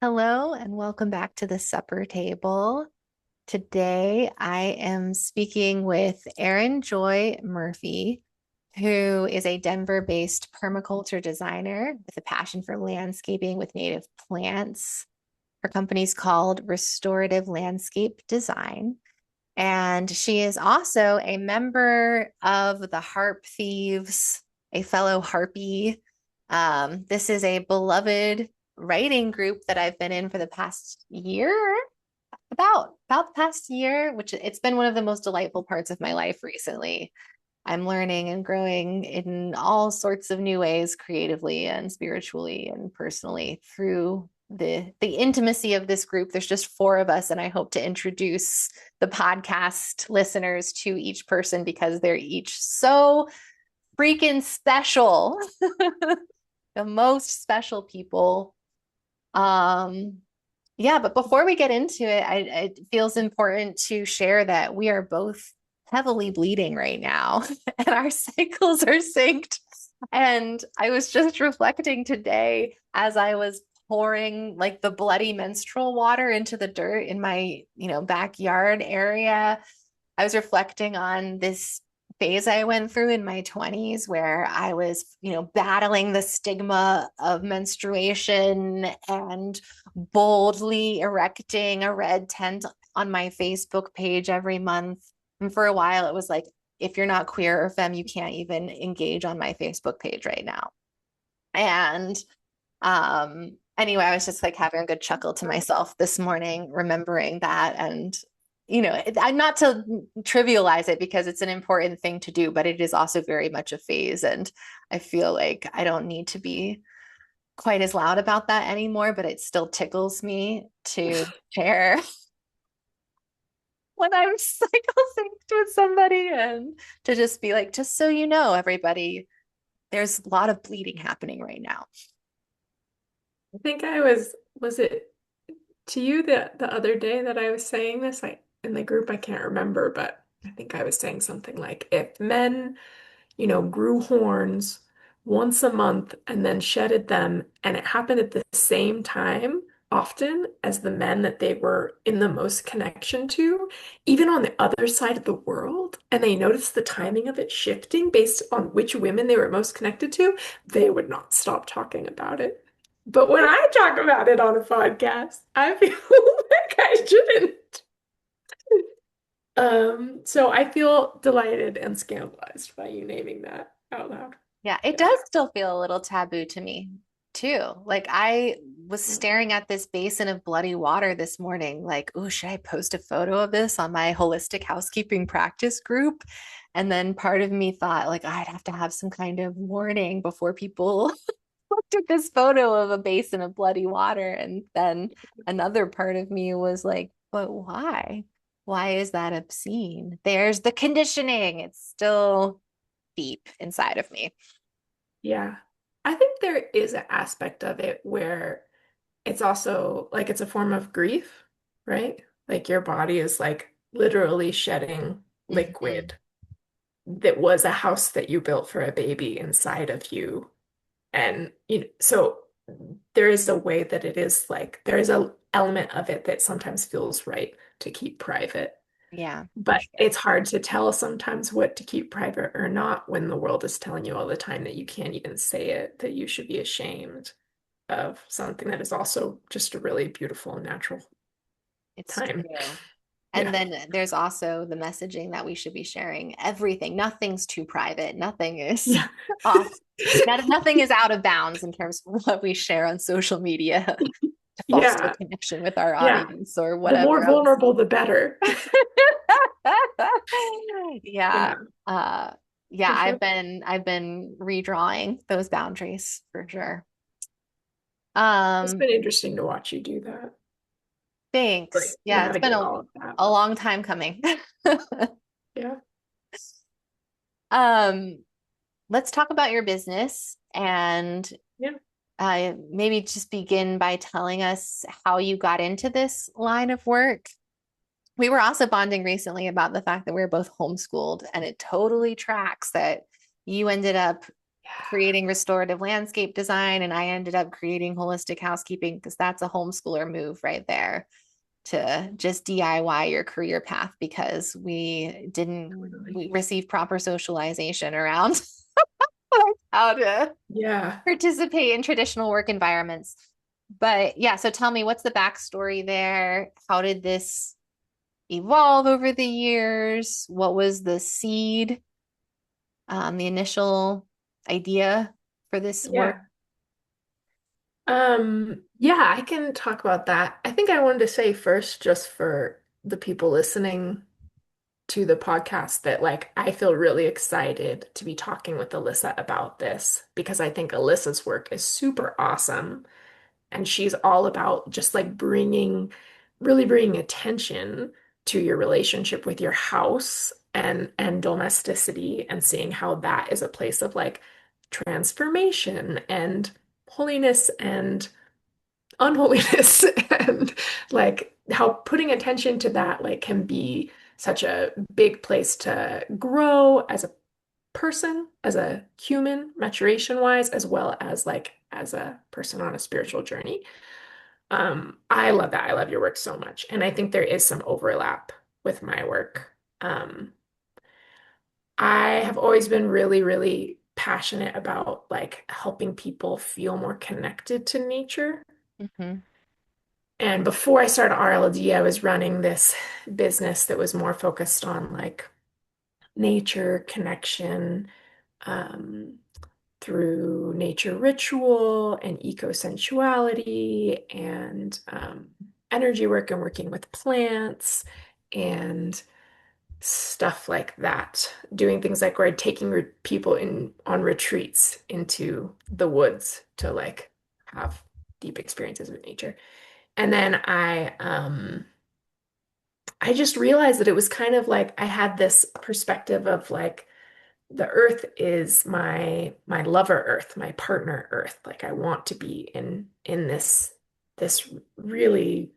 Hello and welcome back to the supper table. Today I am speaking with Eryn Joy Murphy, who is a Denver-based permaculture designer with a passion for landscaping with native plants. Her company's called Restorative Landscape Design, and she is also a member of the Harp Thieves, a fellow Harpy. This is a beloved writing group that I've been in for the past year, about the past year, which it's been one of the most delightful parts of my life recently. I'm learning and growing in all sorts of new ways, creatively and spiritually and personally through the intimacy of this group. There's just four of us, and I hope to introduce the podcast listeners to each person because they're each so freaking special. The most special people. Yeah, but before we get into it, it feels important to share that we are both heavily bleeding right now and our cycles are synced. And I was just reflecting today as I was pouring like the bloody menstrual water into the dirt in my, backyard area. I was reflecting on this phase I went through in my 20s where I was, battling the stigma of menstruation and boldly erecting a red tent on my Facebook page every month. And for a while, it was like, if you're not queer or femme, you can't even engage on my Facebook page right now. And anyway, I was just like having a good chuckle to myself this morning, remembering that. And, I'm not to trivialize it because it's an important thing to do, but it is also very much a phase. And I feel like I don't need to be quite as loud about that anymore, but it still tickles me to share when I'm cycle synced with somebody and to just be like, just so you know, everybody, there's a lot of bleeding happening right now. I think was it to you the other day that I was saying this? In the group, I can't remember, but I think I was saying something like if men, grew horns once a month and then shedded them, and it happened at the same time, often as the men that they were in the most connection to, even on the other side of the world, and they noticed the timing of it shifting based on which women they were most connected to, they would not stop talking about it. But when I talk about it on a podcast, I feel like I shouldn't. So I feel delighted and scandalized by you naming that out loud. Yeah, it Yeah. does still feel a little taboo to me too. Like I was staring at this basin of bloody water this morning, like, oh, should I post a photo of this on my holistic housekeeping practice group? And then part of me thought, like, I'd have to have some kind of warning before people looked at this photo of a basin of bloody water. And then another part of me was like, but why? Why is that obscene? There's the conditioning. It's still deep inside of me. Yeah. I think there is an aspect of it where it's also like it's a form of grief, right? Like your body is like literally shedding Mhm. liquid that was a house that you built for a baby inside of you. And so there is a way that it is like there is a element of it that sometimes feels right to keep private. Yeah, for But sure. it's hard to tell sometimes what to keep private or not when the world is telling you all the time that you can't even say it, that you should be ashamed of something that is also just a really beautiful and natural It's time. true. And Yeah. then there's also the messaging that we should be sharing everything. Nothing's too private. Nothing is Yeah. off. Nothing is out of bounds in terms of what we share on social media to foster Yeah. connection with our Yeah. audience or The more whatever else. vulnerable, the better. Yeah. Yeah, Uh yeah, for sure. I've been redrawing those boundaries for sure. It's Um, been interesting to watch you do that, like Thanks. Yeah, it's been navigate all of that. a long time coming. Yeah. Um, let's talk about your business and Yeah. maybe just begin by telling us how you got into this line of work. We were also bonding recently about the fact that we are both homeschooled, and it totally tracks that you ended up creating restorative landscape design, and I ended up creating holistic housekeeping because that's a homeschooler move right there to just DIY your career path because Totally. we receive proper socialization around how to Yeah. participate in traditional work environments. But yeah, so tell me, what's the backstory there? How did this evolve over the years? What was the seed, the initial idea for this work? Yeah. Yeah, I can talk about that. I think I wanted to say first, just for the people listening to the podcast, that like I feel really excited to be talking with Alyssa about this because I think Alyssa's work is super awesome. And she's all about just like really bringing attention to your relationship with your house and domesticity and seeing how that is a place of like transformation and holiness and unholiness and like how putting attention to that like can be such a big place to grow as a person, as a human, maturation wise, as well as like as a person on a spiritual journey. I love that. I love your work so much. And I think there is some overlap with my work. Um, I have always been really, really passionate about like helping people feel more connected to nature. Mhm. And before I started RLD, I was running this business that was more focused on like nature connection, um, through nature ritual and eco-sensuality and energy work and working with plants and stuff like that. Doing things like where I'd taking people in on retreats into the woods to like have deep experiences with nature. And then I just realized that it was kind of like I had this perspective of like the earth is my lover earth, my partner earth. Like I want to be in this really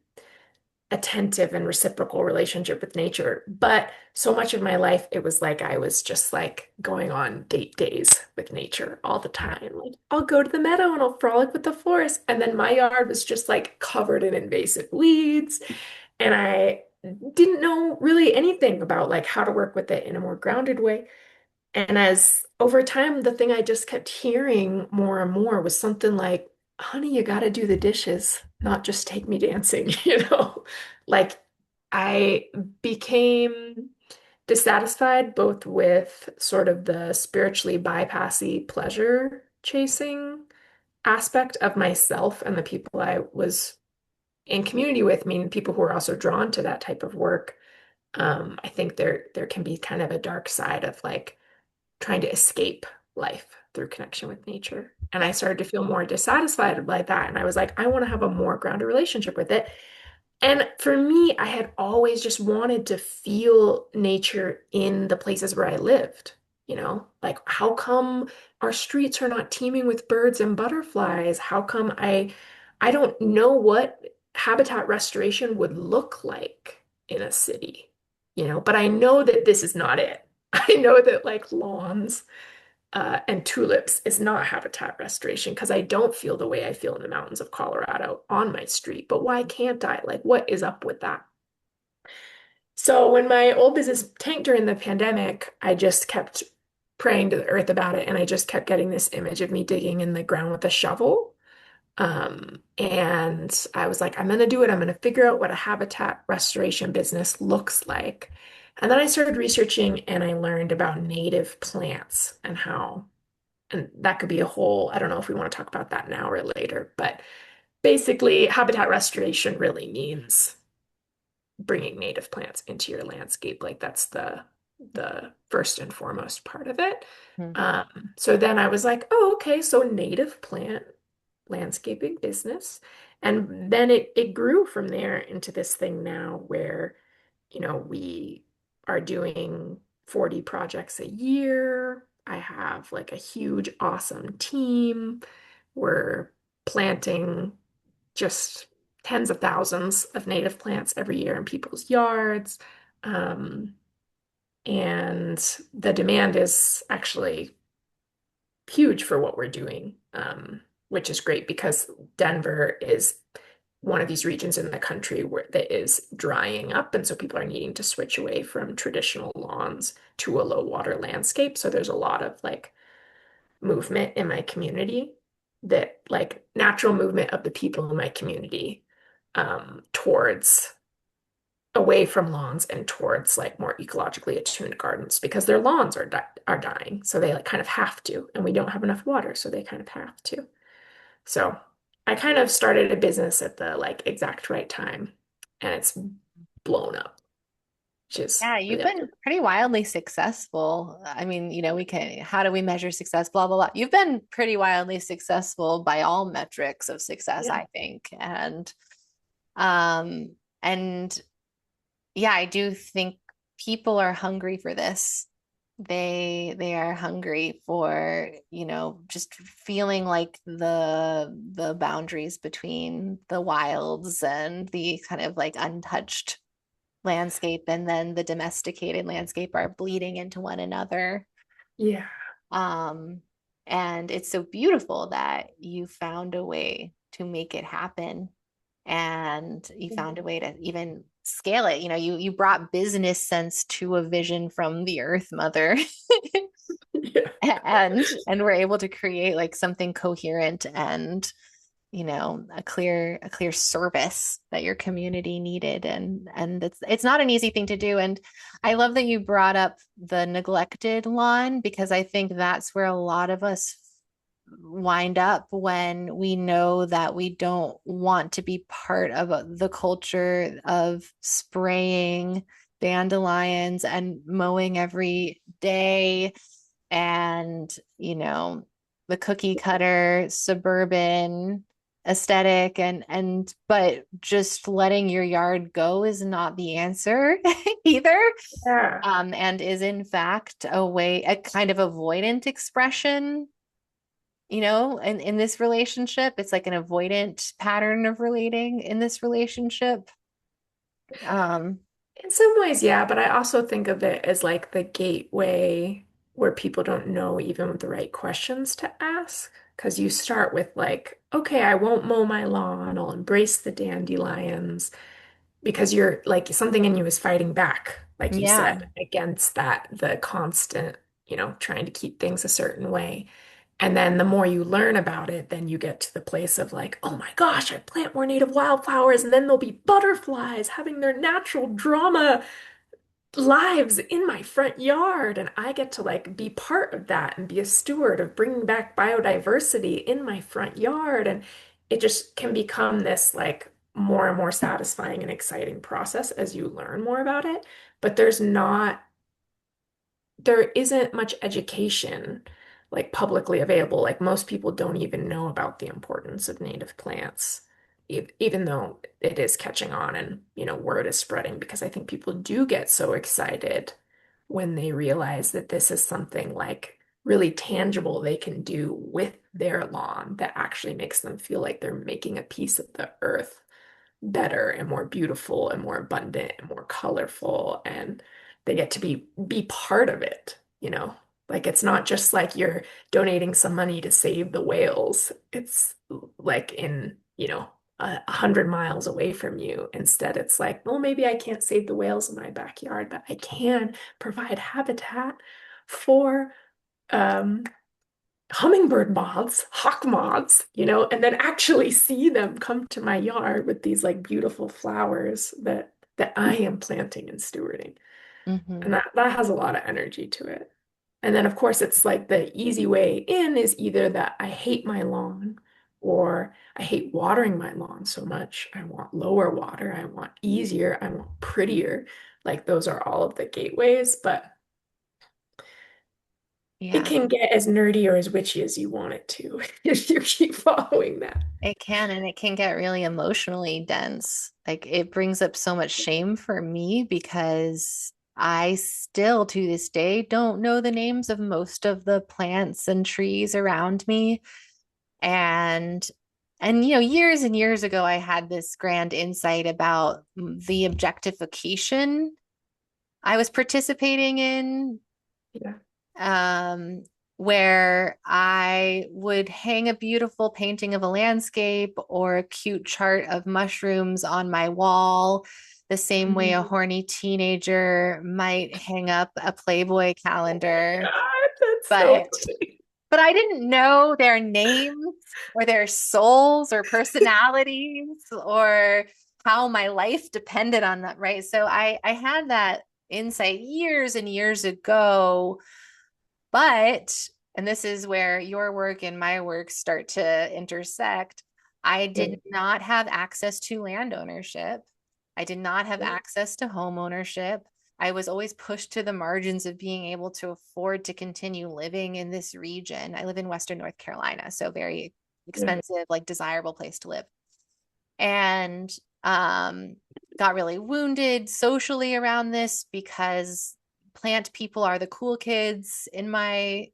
attentive and reciprocal relationship with nature. But so much of my life, it was like I was just like going on date days with nature all the time. Like I'll go to the meadow and I'll frolic with the forest. And then my yard was just like covered in invasive weeds. And I didn't know really anything about like how to work with it in a more grounded way. And as over time, the thing I just kept hearing more and more was something like, honey, you got to do the dishes, not just take me dancing, you know? Like I became dissatisfied both with sort of the spiritually bypassy pleasure chasing aspect of myself and the people I was in community with, meaning people who are also drawn to that type of work. I think there can be kind of a dark side of like trying to escape life through connection with nature. And I started to feel more dissatisfied by that. And I was like, I want to have a more grounded relationship with it. And for me, I had always just wanted to feel nature in the places where I lived. You know, like how come our streets are not teeming with birds and butterflies? How come I don't know what habitat restoration would look like in a city, you know, but I know that this is not it. I know that like lawns and tulips is not habitat restoration because I don't feel the way I feel in the mountains of Colorado on my street. But why can't I? Like, what is up with that? So when my old business tanked during the pandemic, I just kept praying to the earth about it, and I just kept getting this image of me digging in the ground with a shovel. And I was like, I'm gonna do it. I'm gonna figure out what a habitat restoration business looks like. And then I started researching and I learned about native plants and how, and that could be a whole, I don't know if we want to talk about that now or later, but basically, habitat restoration really means bringing native plants into your landscape. Like that's the first and foremost part of it. Mhm. So then I was like, oh, okay, so native plant landscaping business. And then it grew from there into this thing now where, you know, we are doing 40 projects a year. I have like a huge, awesome team. We're planting just tens of thousands of native plants every year in people's yards. Um, and the demand is actually huge for what we're doing, which is great because Denver is one of these regions in the country where that is drying up, and so people are needing to switch away from traditional lawns to a low water landscape. So there's a lot of like movement in my community, that like natural movement of the people in my community, towards away from lawns and towards like more ecologically attuned gardens, because their lawns are dying, so they like kind of have to, and we don't have enough water, so they kind of have to. So I kind of started a business at the like exact right time, and it's blown up, which is Yeah, you've really been awesome. pretty wildly successful. I mean, we can, how do we measure success? Blah, blah, blah. You've been pretty wildly successful by all metrics of success, Yeah. I think. Um, and yeah, I do think people are hungry for this. They are hungry for, just feeling like the boundaries between the wilds and the kind of like untouched landscape and then the domesticated landscape are bleeding into one another. Yeah. Um, and it's so beautiful that you found a way to make it happen and you found a way to even scale it. You brought business sense to a vision from the Earth Mother Yeah. and we're able to create like something coherent and a clear service that your community needed and it's not an easy thing to do. And I love that you brought up the neglected lawn because I think that's where a lot of us wind up when we know that we don't want to be part of the culture of spraying dandelions and mowing every day and the cookie cutter suburban aesthetic and but just letting your yard go is not the answer either, Yeah. and is in fact a kind of avoidant expression, in this relationship. It's like an avoidant pattern of relating in this relationship. um In some ways, yeah, but I also think of it as like the gateway where people don't know even the right questions to ask. Because you start with like, okay, I won't mow my lawn, I'll embrace the dandelions, because you're like something in you is fighting back, like you yeah. said, against that, the constant, trying to keep things a certain way. And then the more you learn about it, then you get to the place of like, oh my gosh, I plant more native wildflowers, and then there'll be butterflies having their natural drama lives in my front yard. And I get to like be part of that and be a steward of bringing back biodiversity in my front yard. And it just can become this like more and more satisfying and exciting process as you learn more about it. But there isn't much education like publicly available. Like most people don't even know about the importance of native plants, even though it is catching on and, word is spreading, because I think people do get so excited when they realize that this is something like really tangible they can do with their lawn that actually makes them feel like they're making a piece of the earth better and more beautiful and more abundant and more colorful, and they get to be part of it, like it's not just like you're donating some money to save the whales. It's like in, 100 miles away from you. Instead, it's like, well, maybe I can't save the whales in my backyard, but I can provide habitat for um hummingbird moths, hawk moths, and then actually see them come to my yard with these like beautiful flowers that I am planting and stewarding. And Mhm. that has a lot of energy to it. And then of course it's like the easy way in is either that I hate my lawn, or I hate watering my lawn so much. I want lower water, I want easier, I want prettier. Like those are all of the gateways, but it Yeah. can get as nerdy or as witchy as you want it to if you keep following that. It can, and it can get really emotionally dense. Like it brings up so much shame for me because I still to this day don't know the names of most of the plants and trees around me. And years and years ago, I had this grand insight about the objectification I was participating in, Yeah. um, where I would hang a beautiful painting of a landscape or a cute chart of mushrooms on my wall, the same way a Mhm. horny teenager might hang up a Playboy Oh my calendar. God, that's so But funny. but I didn't know their names or their souls or personalities or how my life depended on that, right? So I had that insight years and years ago, but and this is where your work and my work start to intersect. I did Right. not have access to land ownership. I did not have Yeah. access to home ownership. I was always pushed to the margins of being able to afford to continue living in this region. I live in Western North Carolina, so very Yeah. expensive, like desirable place to live. And um, got really wounded socially around this because plant people are the cool kids in my,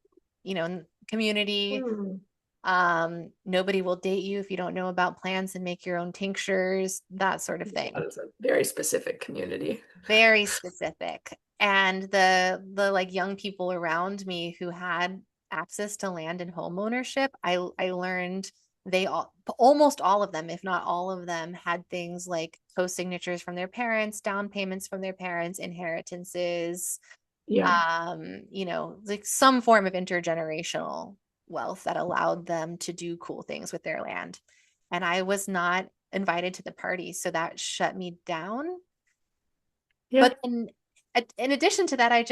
community. Hmm. Nobody will date you if you don't know about plants and make your own tinctures, that sort of thing. That is a very specific community. Very specific. And the like young people around me who had access to land and home ownership, I learned they all almost all of them, if not all of them, had things like co-signatures from their parents, down payments from their parents, inheritances, Yeah. like some form of intergenerational wealth that allowed them to do cool things with their land. And I was not invited to the party, so that shut me down. Yeah. But then in addition to that, I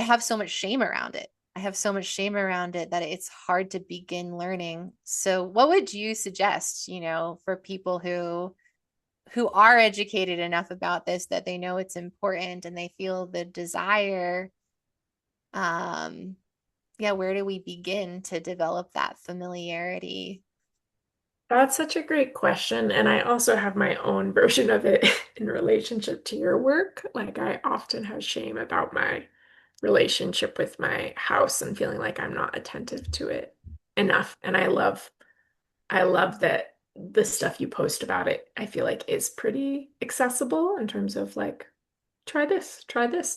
have so much shame around it. I have so much shame around it that it's hard to begin learning. So what would you suggest, for people who are educated enough about this that they know it's important and they feel the desire? Um, yeah, where do we begin to develop that familiarity? That's such a great question. And I also have my own version of it in relationship to your work. Like, I often have shame about my relationship with my house and feeling like I'm not attentive to it enough. And I love that the stuff you post about it, I feel like is pretty accessible in terms of like, try this,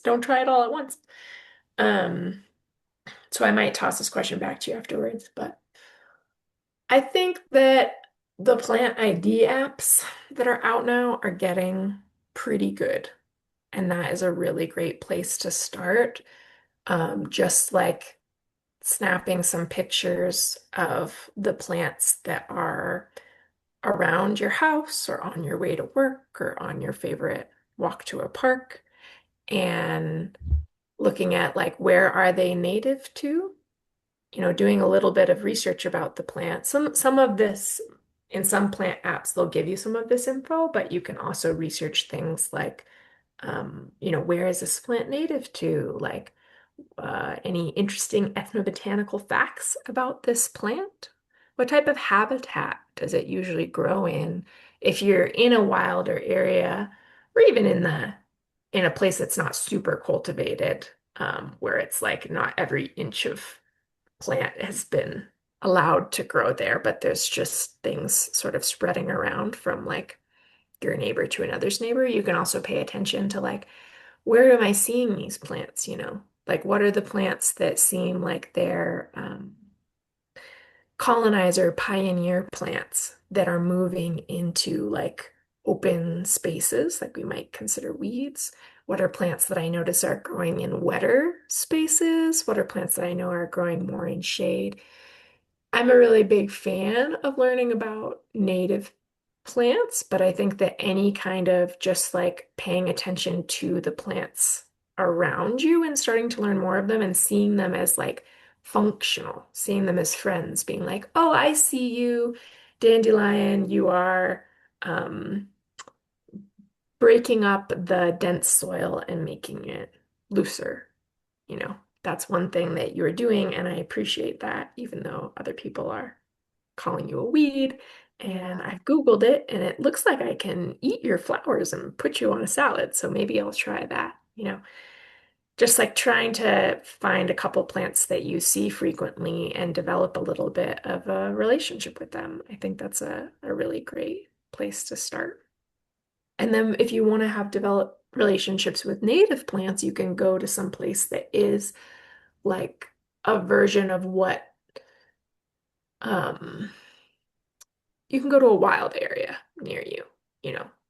don't try it all at once. Um, so I might toss this question back to you afterwards, but I think that the plant ID apps that are out now are getting pretty good. And that is a really great place to start. Just like snapping some pictures of the plants that are around your house or on your way to work or on your favorite walk to a park and looking at like where are they native to? Doing a little bit of research about the plant. Some of this in some plant apps, they'll give you some of this info, but you can also research things like, where is this plant native to? Like, any interesting ethnobotanical facts about this plant? What type of habitat does it usually grow in? If you're in a wilder area, or even in a place that's not super cultivated, where it's like not every inch of plant has been allowed to grow there, but there's just things sort of spreading around from like your neighbor to another's neighbor. You can also pay attention to like, where am I seeing these plants, Like what are the plants that seem like they're colonizer pioneer plants that are moving into like open spaces, like we might consider weeds? What are plants that I notice are growing in wetter spaces? What are plants that I know are growing more in shade? I'm a really big fan of learning about native plants, but I think that any kind of just like paying attention to the plants around you and starting to learn more of them and seeing them as like functional, seeing them as friends, being like, oh, I see you, dandelion, you are um, breaking up the dense soil and making it looser. That's one thing that you're doing, and I appreciate that, even though other people are calling you a weed. And Yeah. I've Googled it, and it looks like I can eat your flowers and put you on a salad. So maybe I'll try that. Just like trying to find a couple plants that you see frequently and develop a little bit of a relationship with them. I think that's a really great place to start. And then if you want to have develop relationships with native plants, you can go to some place that is like a version of what um you can go to a wild area near you,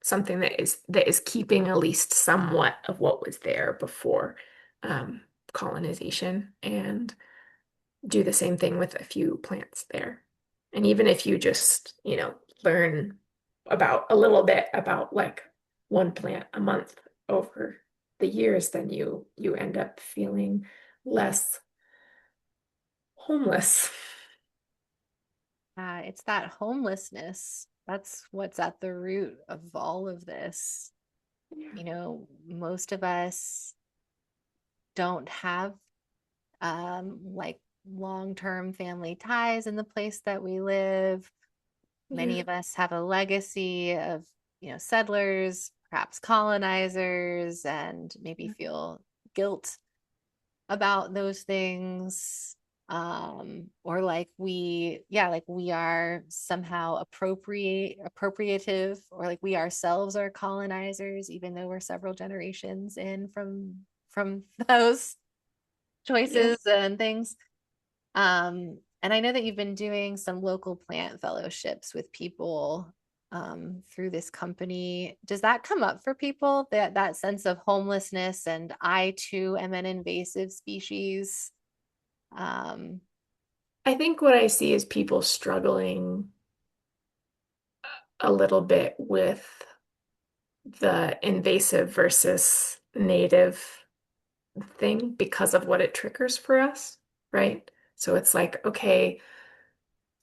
something that is keeping at least somewhat of what was there before um colonization, and do the same thing with a few plants there. And even if you just, learn about a little bit about like one plant a month over the years, then you end up feeling less homeless. It's that homelessness. That's what's at the root of all of this. Most of us don't have like long-term family ties in the place that we live. Many Yeah. of us have a legacy of, settlers, perhaps colonizers, and maybe feel guilt about those things. Or like we are somehow appropriative, or like we ourselves are colonizers, even though we're several generations in from those Yeah. choices and things. And I know that you've been doing some local plant fellowships with people through this company. Does that come up for people, that sense of homelessness and I too am an invasive species? Um, I think what I see is people struggling a little bit with the invasive versus native thing because of what it triggers for us, right? So it's like, okay,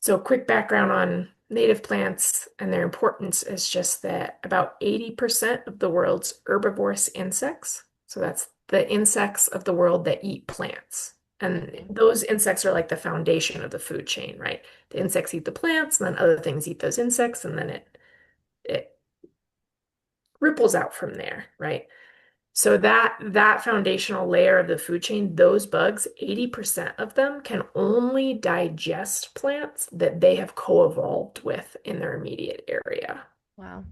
so quick background on native plants and their importance is just that about 80% of the world's herbivorous insects, so that's the insects of the world that eat plants. And mhm. those insects are like the foundation of the food chain, right? The insects eat the plants, and then other things eat those insects, and then it ripples out from there, right? So that foundational layer of the food chain, those bugs, 80% of them can only digest plants that they have co-evolved with in their immediate area. Wow.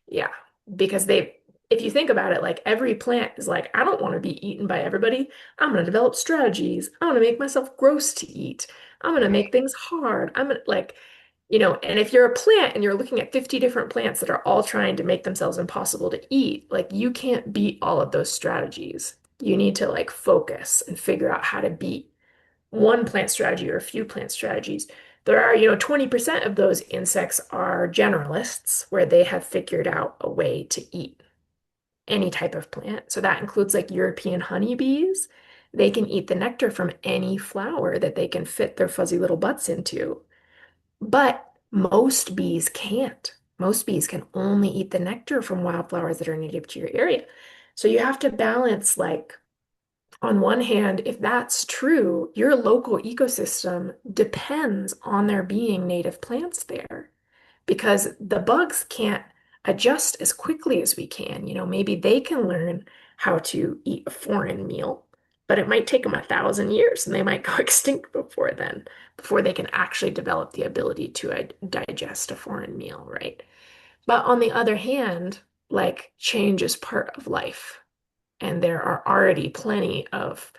Yeah, because if you think about it, like every plant is like, I don't want to be eaten by everybody. I'm going to develop strategies. I want to make myself gross to eat. I'm going to make Right. things hard. I'm going to like, and if you're a plant and you're looking at 50 different plants that are all trying to make themselves impossible to eat, like you can't beat all of those strategies. You need to like focus and figure out how to beat one plant strategy or a few plant strategies. There are, 20% of those insects are generalists where they have figured out a way to eat any type of plant. So that includes like European honeybees. They can eat the nectar from any flower that they can fit their fuzzy little butts into. But most bees can't. Most bees can only eat the nectar from wildflowers that are native to your area. So you have to balance like on one hand, if that's true, your local ecosystem depends on there being native plants there because the bugs can't adjust as quickly as we can. Maybe they can learn how to eat a foreign meal, but it might take them 1,000 years and they might go extinct before then, before they can actually develop the ability to digest a foreign meal, right? But on the other hand, like change is part of life. And there are already plenty of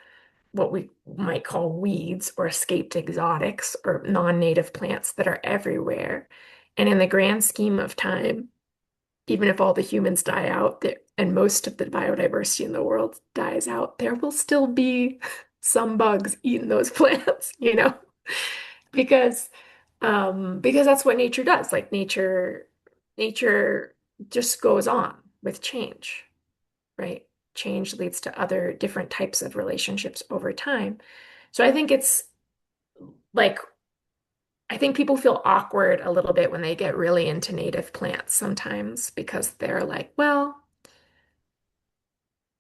what we might call weeds or escaped exotics or non-native plants that are everywhere. And in the grand scheme of time, even if all the humans die out and most of the biodiversity in the world dies out, there will still be some bugs eating those plants, because because that's what nature does. Like nature just goes on with change, right? Change leads to other different types of relationships over time. So I think it's like, I think people feel awkward a little bit when they get really into native plants sometimes because they're like, well,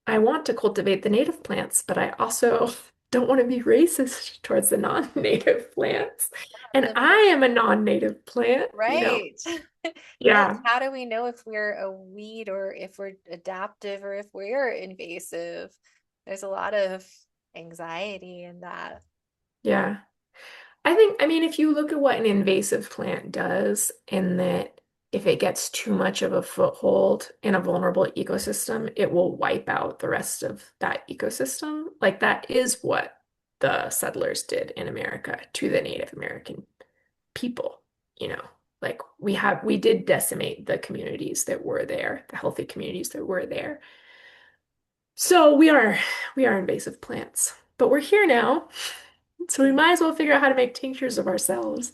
I want to cultivate the native plants, but I also don't want to be racist towards the non-native plants. And The I am a non-native plant. Right. Yes. Yeah, How do we know if we're a weed or if we're adaptive or if we're invasive? There's a lot of anxiety in that. yeah. I mean, if you look at what an invasive plant does, in that if it gets too much of a foothold in a vulnerable ecosystem, it will wipe out the rest of that ecosystem. Like that is what the settlers did in America to the Native American people, you know. Like we did decimate the communities that were there, the healthy communities that were there. So we are invasive plants, but we're here now. So we might as well figure out how to make tinctures of ourselves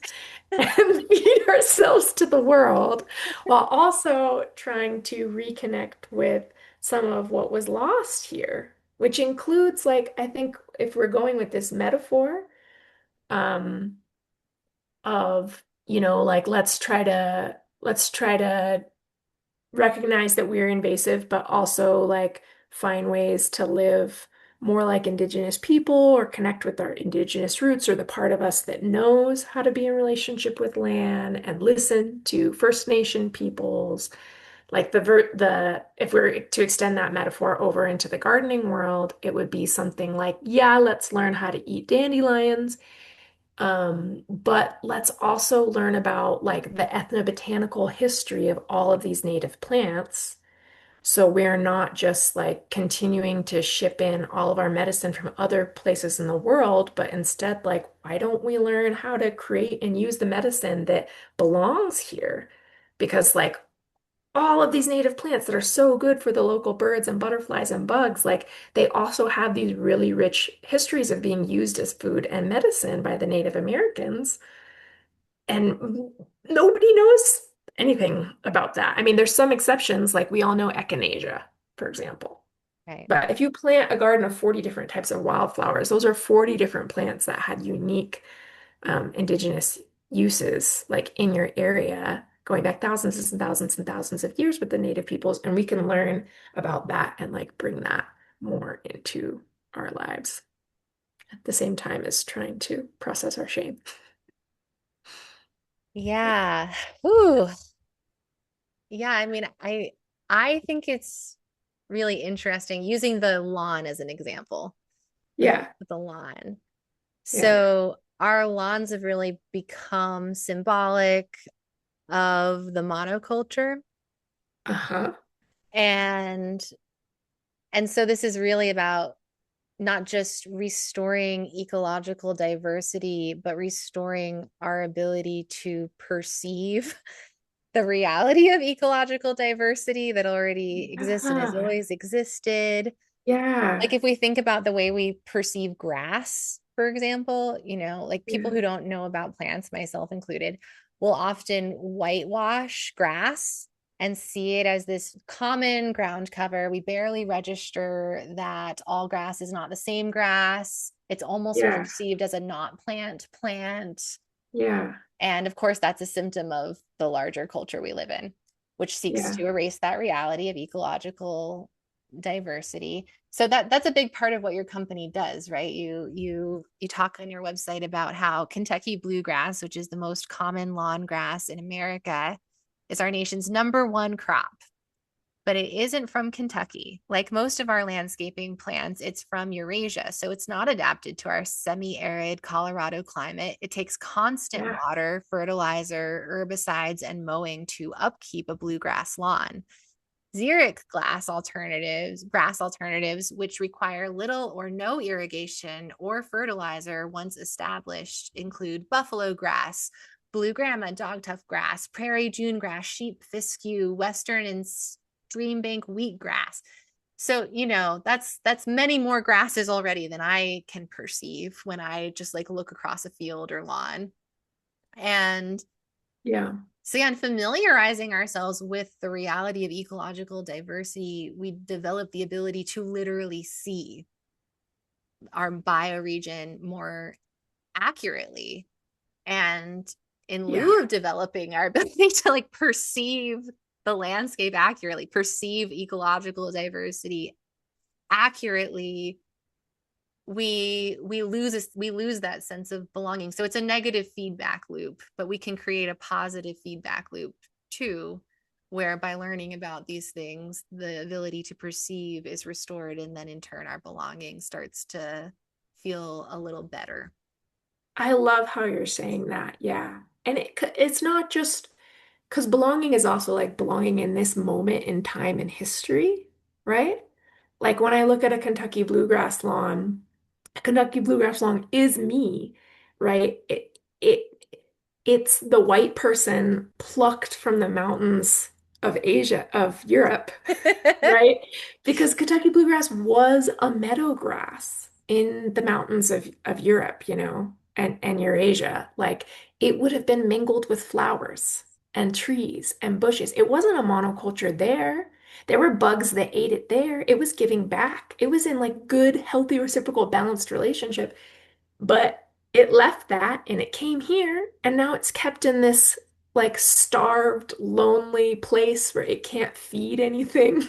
and feed ourselves to the world while also trying to reconnect with some of what was lost here, which includes like I think if we're going with this metaphor um of, like let's try to recognize that we're invasive, but also like find ways to live more like indigenous people or connect with our indigenous roots or the part of us that knows how to be in relationship with land and listen to First Nation peoples. Like the if we're to extend that metaphor over into the gardening world, it would be something like, yeah, let's learn how to eat dandelions. But let's also learn about like the ethnobotanical history of all of these native plants. So we're not just like continuing to ship in all of our medicine from other places in the world, but instead, like, why don't we learn how to create and use the medicine that belongs here? Because like all of these native plants that are so good for the local birds and butterflies and bugs, like they also have these really rich histories of being used as food and medicine by the Native Americans. And nobody knows anything about that. I mean, there's some exceptions, like we all know echinacea, for example. Right. But if you plant a garden of 40 different types of wildflowers, those are 40 different plants that had unique indigenous uses like in your area going back thousands and thousands and thousands of years with the native peoples, and we can learn about that and like bring that more into our lives at the same time as trying to process our shame. Yeah. Ooh. Yeah, I mean, I think it's really interesting using the lawn as an example Yeah, with the lawn. yeah, So our lawns have really become symbolic of the monoculture. uh-huh, And and so this is really about not just restoring ecological diversity, but restoring our ability to perceive the reality of ecological diversity that already exists and has yeah, always existed. Like yeah, if we think about the way we perceive grass, for example, like people yeah, who don't know about plants, myself included, will often whitewash grass and see it as this common ground cover. We barely register that all grass is not the same grass. It's almost yeah, perceived as a not plant. yeah, And of course, that's a symptom of the larger culture we live in, which seeks yeah. to erase that reality of ecological diversity. So that's a big part of what your company does, right? You talk on your website about how Kentucky bluegrass, which is the most common lawn grass in America, is our nation's number one crop, but it isn't from Kentucky. Like most of our landscaping plants, it's from Eurasia. So it's not adapted to our semi arid Colorado climate. It takes constant Yeah, water, fertilizer, herbicides, and mowing to upkeep a bluegrass lawn. Xeric grass alternatives, which require little or no irrigation or fertilizer once established, include buffalo grass, blue grama, dogtuft grass, prairie June grass, sheep fescue, western and streambank wheatgrass. So, that's many more grasses already than I can perceive when I just like look across a field or lawn. And yeah. so, yeah, and familiarizing ourselves with the reality of ecological diversity, we develop the ability to literally see our bioregion more accurately. And in Yeah. lieu of developing our ability to like perceive the landscape accurately, perceive ecological diversity accurately, we lose that sense of belonging. So it's a negative feedback loop, but we can create a positive feedback loop too, where by learning about these things the ability to perceive is restored, and then in turn our belonging starts to feel a little better. I love how you're saying that. Yeah. And it's not just because belonging is also like belonging in this moment in time in history, right? Like when I look at a Kentucky bluegrass lawn is me, right? It's the white person plucked from the mountains of Asia, of Europe, right? Because Kentucky bluegrass was a meadow grass in the mountains of Europe, and Eurasia. Like it would have been mingled with flowers and trees and bushes. It wasn't a monoculture there. There were bugs that ate it there. It was giving back. It was in like good, healthy, reciprocal, balanced relationship. But it left that and it came here, and now it's kept in this like starved, lonely place where it can't feed anything.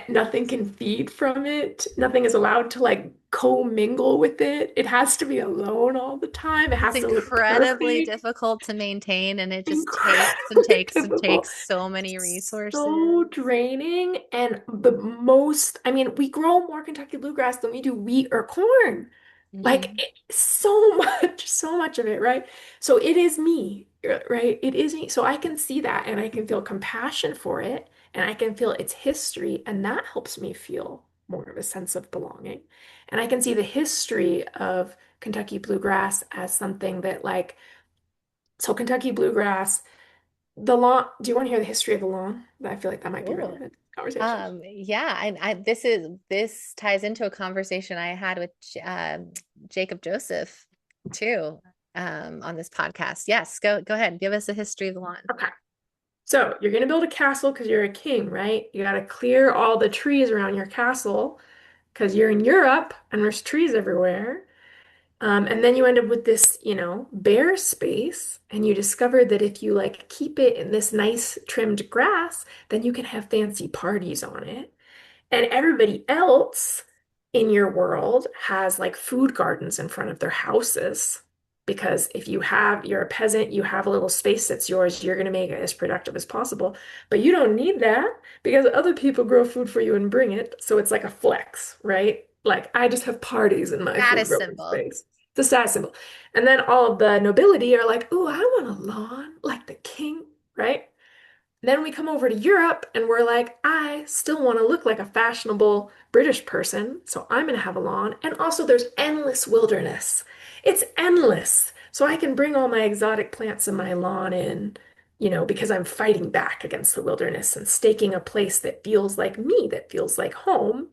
Nothing can feed from it. Nothing is allowed to like co-mingle with it. It has to be alone all the time. It It's has to look incredibly perfect. difficult to maintain, and it just takes and Incredibly takes and difficult. takes so many resources. So draining. And the most, I mean, we grow more Kentucky bluegrass than we do wheat or corn. Like Hmm. so much, so much of it, right? So it is me, right? It is me. So I can see that and I can feel compassion for it and I can feel its history, and that helps me feel more of a sense of belonging. And I can see the history of Kentucky bluegrass as something that like, so Kentucky bluegrass, the lawn, do you want to hear the history of the lawn? I feel like that might be Cool. relevant to the conversation. Yeah, this ties into a conversation I had with Jacob Joseph too, on this podcast. Yes, go ahead. Give us a history of the lawn. Okay. So you're going to build a castle because you're a king, right? You got to clear all the trees around your castle because you're in Europe and there's trees everywhere. And then you end up with this, bare space, and you discover that if you like keep it in this nice trimmed grass, then you can have fancy parties on it. And everybody else in your world has like food gardens in front of their houses. Because if you're a peasant, you have a little space that's yours, you're going to make it as productive as possible. But you don't need that because other people grow food for you and bring it. So it's like a flex, right? Like I just have parties in my food Status growing symbol. space. It's a status symbol. And then all of the nobility are like, "Ooh, I want a lawn like the king," right? Then we come over to Europe and we're like, I still want to look like a fashionable British person, so I'm going to have a lawn. And also, there's endless wilderness. It's endless. So I can bring all my exotic plants in my lawn in, because I'm fighting back against the wilderness and staking a place that feels like me, that feels like home.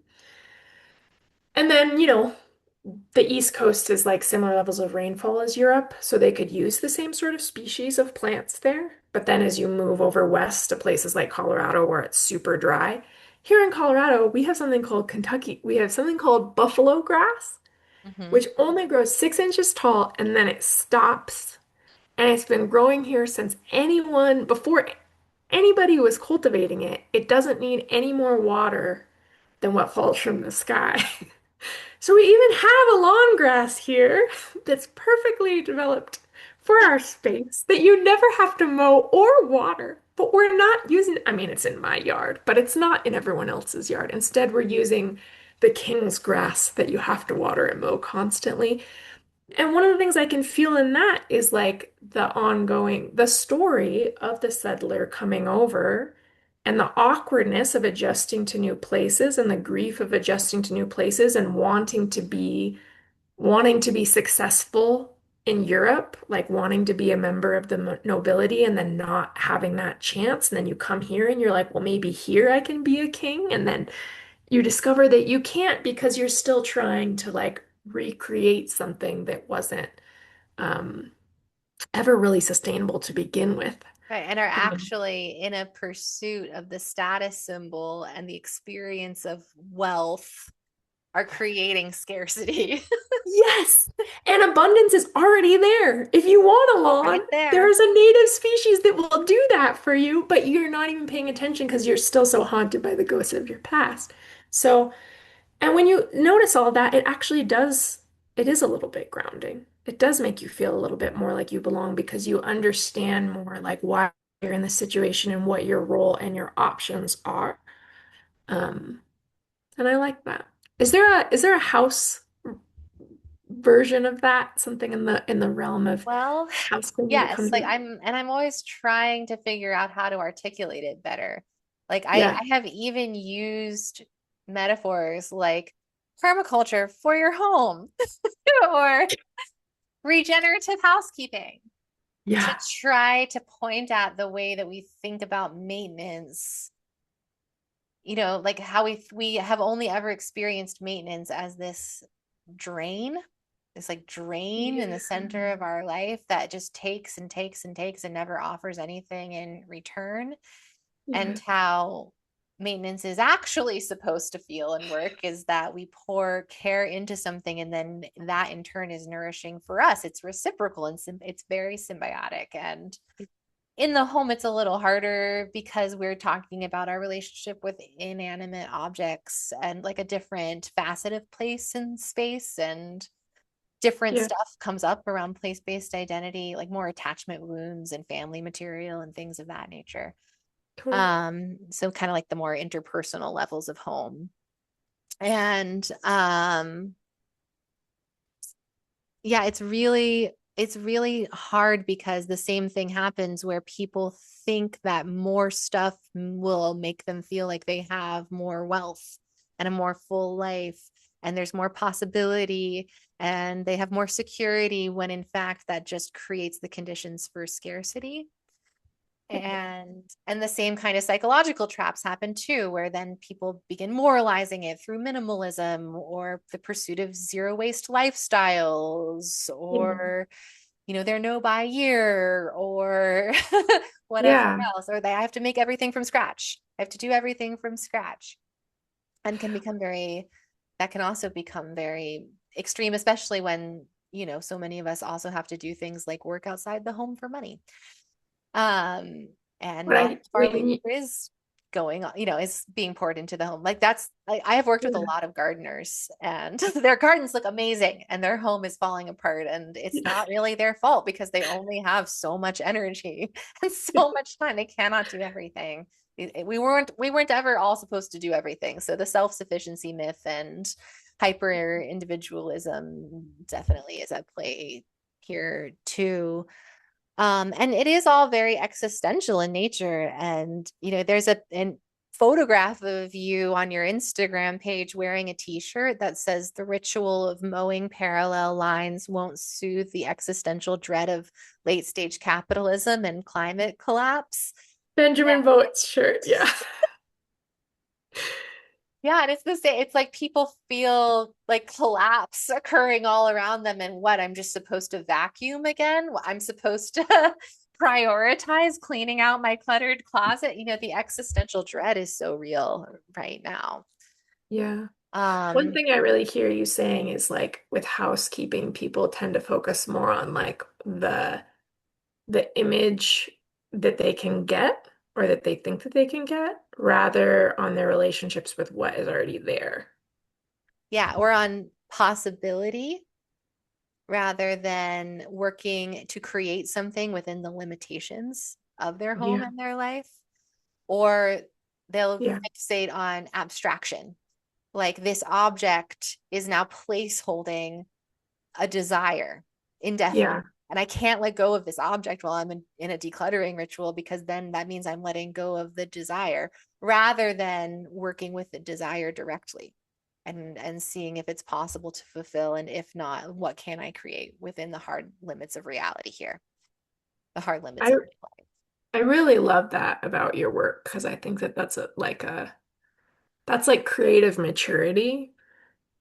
And then, the East Coast is like similar levels of rainfall as Europe, so they could use the same sort of species of plants there. But then as you move over west to places like Colorado where it's super dry, here in Colorado, we have something called buffalo grass, Hmm. which only grows 6 inches tall and then it stops. And it's been growing here since before anybody was cultivating it. It doesn't need any more water than what falls from the sky. So we even have a lawn grass here that's perfectly developed for our space that you never have to mow or water. But we're not using, I mean, it's in my yard, but it's not in everyone else's yard. Instead, we're using the king's grass that you have to water and mow constantly. And one of the things I can feel in that is like the story of the settler coming over and the awkwardness of adjusting to new places and the grief of adjusting to new places and wanting to be successful in Europe, like wanting to be a member of the nobility and then not having that chance. And then you come here and you're like, well, maybe here I can be a king. And then you discover that you can't because you're still trying to like recreate something that wasn't um, ever really sustainable to begin with. Right, and are Um, actually in a pursuit of the status symbol and the experience of wealth are creating scarcity. yes, and abundance is already there. If you want a Right lawn, there. there's a native species that will do that for you, but you're not even paying attention because you're still so haunted by the ghosts of your past. So, and when you notice all that, it is a little bit grounding. It does make you feel a little bit more like you belong because you understand more like why you're in the situation and what your role and your options are. Um, and I like that. Is there a house version of that? Something in the realm of Well, house cleaning that yes, comes like in? I'm always trying to figure out how to articulate it better. Like Yeah. I have even used metaphors like permaculture for your home or regenerative housekeeping to Yeah. try to point at the way that we think about maintenance, like how we have only ever experienced maintenance as this like drain in Yeah. the center of our life that just takes and takes and takes and never offers anything in return. And Yeah. how maintenance is actually supposed to feel and work is that we pour care into something and then that in turn is nourishing for us. It's reciprocal and it's very symbiotic. And in the home, it's a little harder because we're talking about our relationship with inanimate objects and like a different facet of place and space, and different Yeah. stuff comes up around place-based identity, like more attachment wounds and family material and things of that nature. Cool. So kind of like the more interpersonal levels of home. And yeah, it's really hard because the same thing happens where people think that more stuff will make them feel like they have more wealth and a more full life and there's more possibility and they have more security, when in fact that just creates the conditions for scarcity. And the same kind of psychological traps happen too, where then people begin moralizing it through minimalism or the pursuit of zero waste lifestyles, Yeah. or they're no buy year, or whatever Yeah. else, or they have to make everything from scratch. I have to do everything from scratch, and that can also become very extreme, especially when so many of us also have to do things like work outside the home for money. Um, and But not all I, of our labor is going on, is being poured into the home. Like that's like I have worked with a yeah. lot of gardeners and their gardens look amazing and their home is falling apart. And it's not really their fault because they only have so much energy and so much time. They cannot do everything. We weren't ever all supposed to do everything. So the self-sufficiency myth and hyper individualism definitely is at play here too. And it is all very existential in nature. And, there's a photograph of you on your Instagram page wearing a t-shirt that says the ritual of mowing parallel lines won't soothe the existential dread of late stage capitalism and climate collapse. Benjamin Voigt's shirt. Yeah. Yeah, and it's the same. It's like people feel like collapse occurring all around them. And what? I'm just supposed to vacuum again? I'm supposed to prioritize cleaning out my cluttered closet. The existential dread is so real right now. Yeah. One Um, thing I really hear you saying is like with housekeeping, people tend to focus more on like the image that they can get or that they think that they can get rather on their relationships with what is already there. yeah, we're on possibility rather than working to create something within the limitations of their home Yeah. and their life, or they'll Yeah. fixate on abstraction. Like this object is now place holding a desire indefinitely. Yeah. And I can't let go of this object while I'm in a decluttering ritual, because then that means I'm letting go of the desire rather than working with the desire directly and seeing if it's possible to fulfill. And if not, what can I create within the hard limits of reality here, the hard limits I of life. I really love that about your work because I think that that's like creative maturity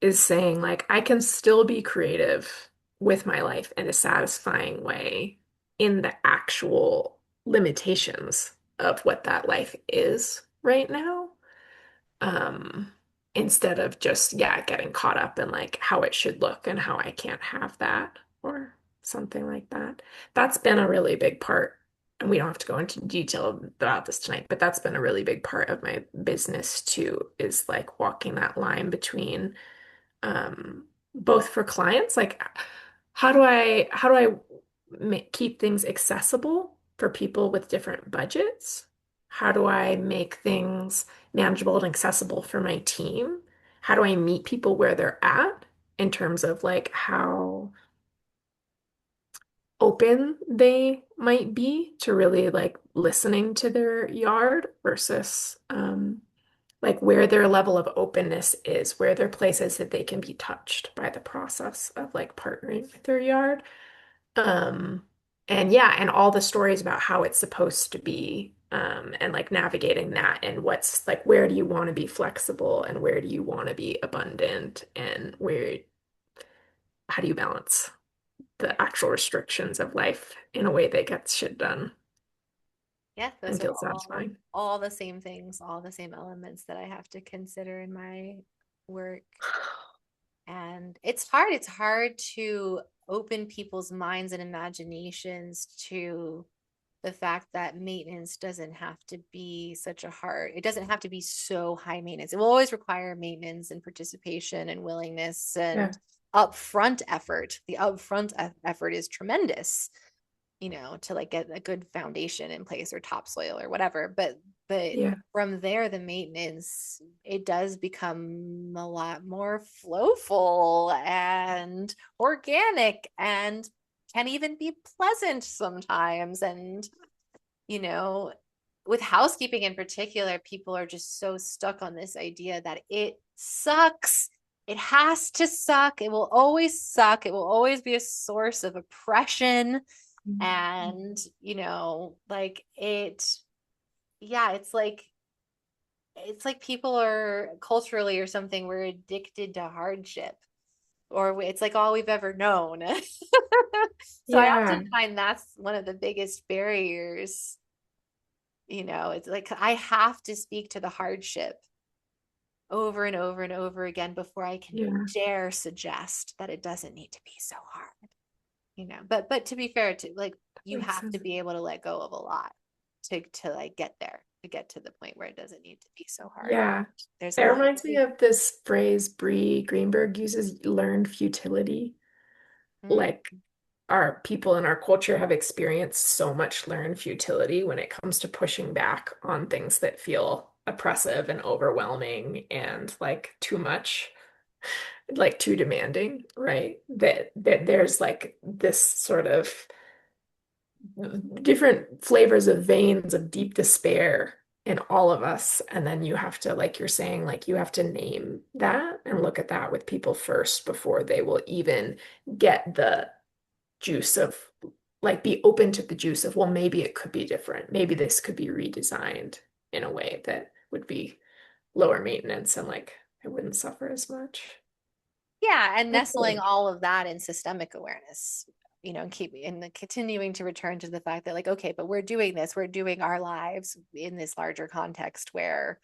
is saying like I can still be creative with my life in a satisfying way in the actual limitations of what that life is right now. Um, Instead of just, yeah, getting caught up in like how it should look and how I can't have that or something like that. That's been a really big part. And we don't have to go into detail about this tonight, but that's been a really big part of my business too, is like walking that line between both for clients, like how do I keep things accessible for people with different budgets? How do I make things manageable and accessible for my team? How do I meet people where they're at? in terms of like how open they might be to really like listening to their yard versus like where their level of openness is, where there are places that they can be touched by the process of like partnering with their yard. Um, and yeah, and all the stories about how it's supposed to be, and like navigating that and what's like, where do you want to be flexible and where do you want to be abundant and where, how do you balance the actual restrictions of life in a way that gets shit done Yeah, those and are feels satisfying. all the same things, all the same elements that I have to consider in my work. And it's hard. It's hard to open people's minds and imaginations to the fact that maintenance doesn't have to be such a hard, it doesn't have to be so high maintenance. It will always require maintenance and participation and willingness Yeah. and upfront effort. The upfront effort is tremendous, to like get a good foundation in place or topsoil or whatever. But Yeah. from there, the maintenance, it does become a lot more flowful and organic and can even be pleasant sometimes. And, you know, with housekeeping in particular, people are just so stuck on this idea that it sucks. It has to suck. It will always suck. It will always be a source of oppression. And, like yeah, it's like people are culturally or something, we're addicted to hardship, or it's like all we've ever known. So I Yeah. often find that's one of the biggest barriers. It's like I have to speak to the hardship over and over and over again before I can Yeah. dare suggest that it doesn't need to be so hard. But to be fair, to like, you Makes have to sense. be able to let go of a lot to like get there, to get to the point where it doesn't need to be so hard. Yeah. There's a It lot of reminds me of this phrase Bree Greenberg uses, learned futility. mm, Like our people in our culture have experienced so much learned futility when it comes to pushing back on things that feel oppressive and overwhelming and like too much, like too demanding, right? That there's like this sort of different flavors of veins of deep despair in all of us. And then you have to, like you're saying, like you have to name that and look at that with people first before they will even get the juice of, like, be open to the juice of, well, maybe it could be different. Maybe this could be redesigned in a way that would be lower maintenance and like I wouldn't suffer as much. yeah, and nestling Hopefully. all of that in systemic awareness, and continuing to return to the fact that, like, okay, but we're doing our lives in this larger context where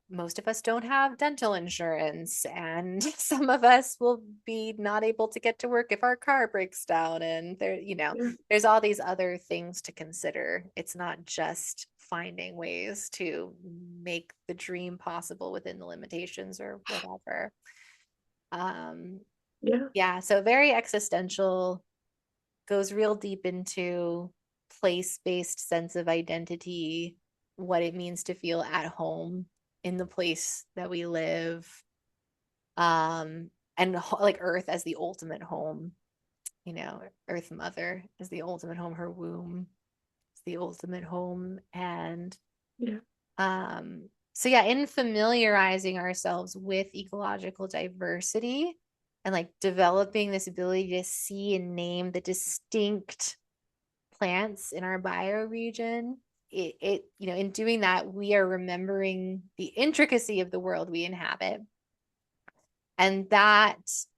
most of us don't have dental insurance, and some of us will be not able to get to work if our car breaks down, and Yeah. there's all these other things to consider. It's not just finding ways to make the dream possible within the limitations or whatever. um Yeah. yeah, so very existential, goes real deep into place-based sense of identity, what it means to feel at home in the place that we live, and like Earth as the ultimate home, Earth Mother is the ultimate home, her womb is the ultimate home. And Yeah. so yeah, in familiarizing ourselves with ecological diversity and like developing this ability to see and name the distinct plants in our bioregion, in doing that, we are remembering the intricacy of the world we inhabit. And that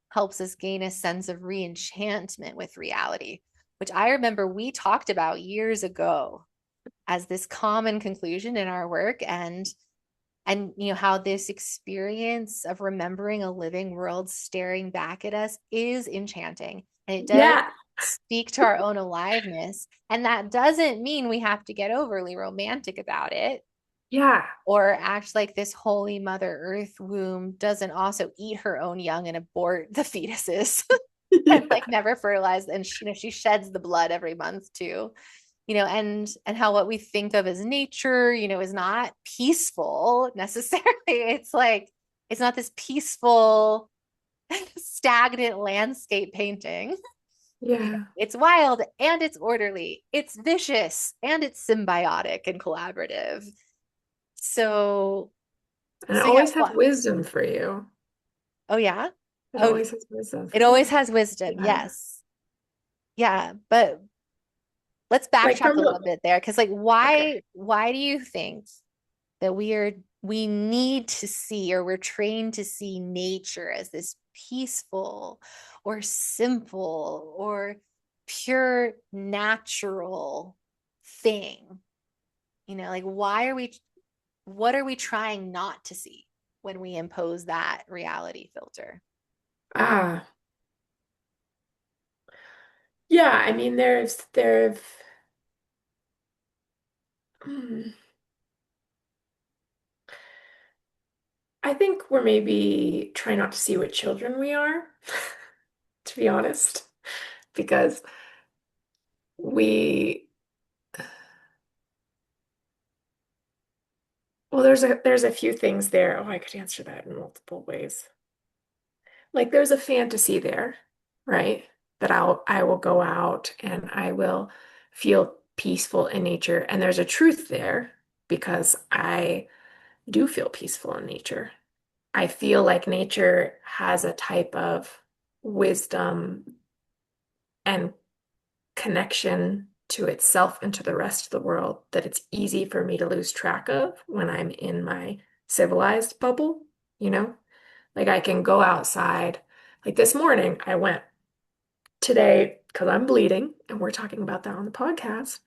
helps us gain a sense of reenchantment with reality, which I remember we talked about years ago as this common conclusion in our work. And how this experience of remembering a living world staring back at us is enchanting, and it does Yeah. speak to our own aliveness. And that doesn't mean we have to get overly romantic about it Yeah. or act like this holy mother earth womb doesn't also eat her own young and abort the fetuses and Yeah. like never fertilize, and she sheds the blood every month too. And how what we think of as nature, is not peaceful necessarily. It's like, it's not this peaceful stagnant landscape painting. Yeah. It's wild and it's orderly. It's vicious and it's symbiotic and collaborative. So, And it so yeah, always has what? wisdom for you. Oh yeah. It Oh, always has wisdom it for always you. has wisdom. Yeah. Yes. Yeah, but let's Like backtrack from a little the, bit there because like okay. why do you think that we need to see or we're trained to see nature as this peaceful or simple or pure natural thing? You know, like why are we what are we trying not to see when we impose that reality filter? Ah, yeah. I mean, hmm, I think we're maybe trying not to see what children we are, to be honest, because we, well, there's a few things there. Oh, I could answer that in multiple ways. Like there's a fantasy there, right? That I will go out and I will feel peaceful in nature. And there's a truth there because I do feel peaceful in nature. I feel like nature has a type of wisdom and connection to itself and to the rest of the world that it's easy for me to lose track of when I'm in my civilized bubble, you know? Like I can go outside. Like this morning, I went today because I'm bleeding, and we're talking about that on the podcast.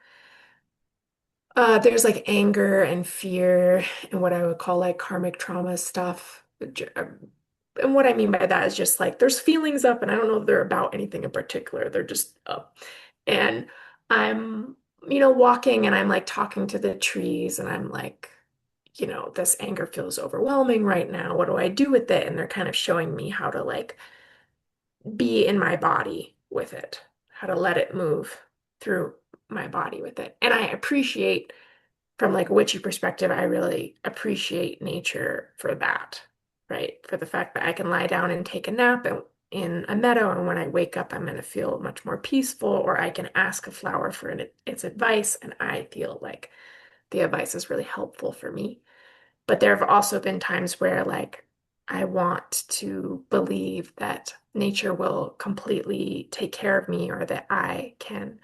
There's like anger and fear and what I would call like karmic trauma stuff. And what I mean by that is just like there's feelings up, and I don't know if they're about anything in particular. They're just up. And I'm, walking and I'm like talking to the trees, and I'm like, this anger feels overwhelming right now. What do I do with it? And they're kind of showing me how to like be in my body with it, how to let it move through my body with it. And I appreciate, from like a witchy perspective, I really appreciate nature for that, right? For the fact that I can lie down and take a nap in a meadow, and when I wake up, I'm going to feel much more peaceful, or I can ask a flower for its advice, and I feel like the advice is really helpful for me. But there have also been times where, like, I want to believe that nature will completely take care of me or that I can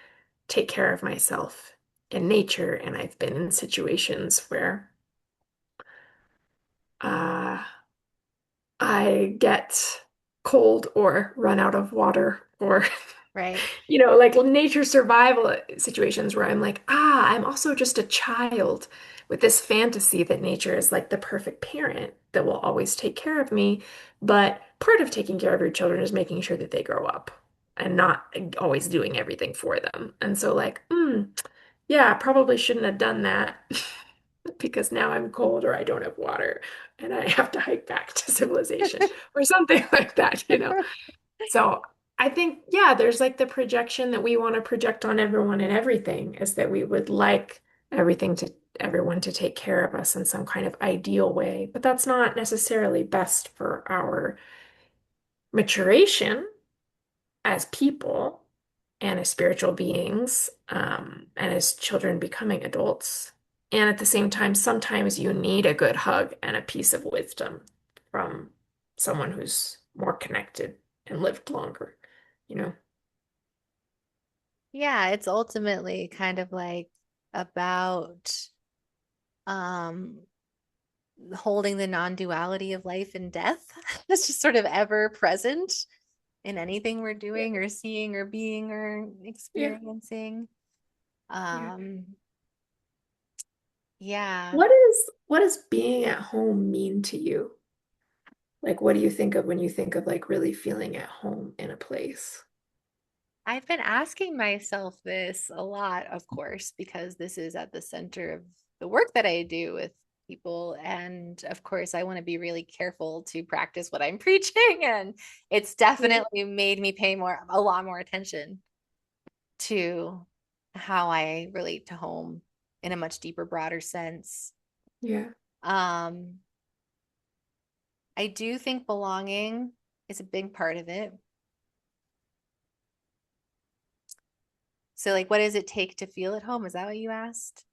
take care of myself in nature. And I've been in situations where uh, I get cold or run out of water or Right. like nature survival situations where I'm like, I'm also just a child with this fantasy that nature is like the perfect parent that will always take care of me. But part of taking care of your children is making sure that they grow up and not always doing everything for them. And so, like, yeah, I probably shouldn't have done that because now I'm cold or I don't have water and I have to hike back to civilization or something like that. So I think, yeah, there's like the projection that we want to project on everyone and everything is that we would like everyone to take care of us in some kind of ideal way, but that's not necessarily best for our maturation as people and as spiritual beings, and as children becoming adults. And at the same time, sometimes you need a good hug and a piece of wisdom from someone who's more connected and lived longer, you know? Yeah, it's ultimately kind of like about um holding the non-duality of life and death. It's just sort of ever present in anything we're Yeah. doing or seeing or being or Yeah. experiencing. Yeah. Um, yeah, What does being at home mean to you? Like, what do you think of when you think of like really feeling at home in a place? I've been asking myself this a lot, of course, because this is at the center of the work that I do with people. And of course, I want to be really careful to practice what I'm preaching. And it's Yeah. definitely made me pay a lot more attention to how I relate to home in a much deeper, broader sense. Yeah. Um, I do think belonging is a big part of it. So, like, what does it take to feel at home? Is that what you asked?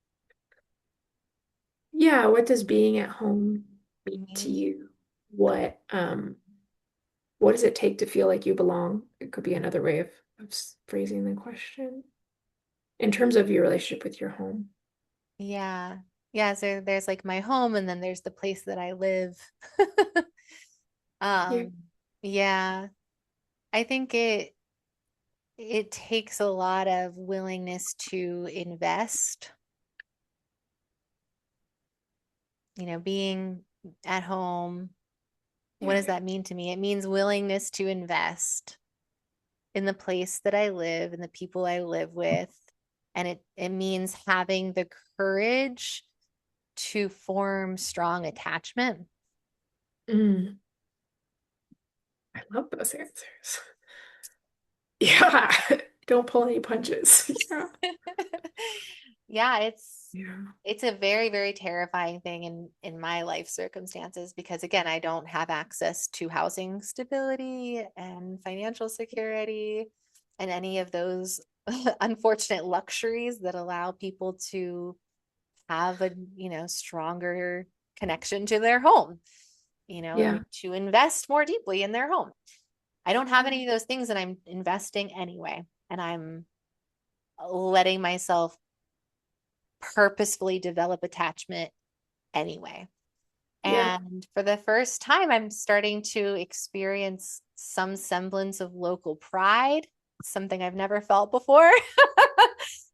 Yeah, what does being at home mean to Mhm. you? What does it take to feel like you belong? It could be another way of phrasing the question. In terms of your relationship with your home. Yeah. Yeah. So there's like my home, and then there's the place that I live. Yeah. Um, yeah. I think it takes a lot of willingness to invest, being at home. What Yeah. does that mean to me? It means willingness to invest in the place that I live and the people I live with. And it means having the courage to form strong attachment. Mm, I love those answers. Yeah. Don't pull any punches. Yeah. Yeah, Yeah. it's a very, very terrifying thing in my life circumstances because again, I don't have access to housing stability and financial security and any of those unfortunate luxuries that allow people to have a, stronger connection to their home, and Yeah. to invest more deeply in their home. I don't have Yeah. any of those things and I'm investing anyway. And I'm letting myself purposefully develop attachment anyway. Yeah. And for the first time, I'm starting to experience some semblance of local pride, something I've never felt before.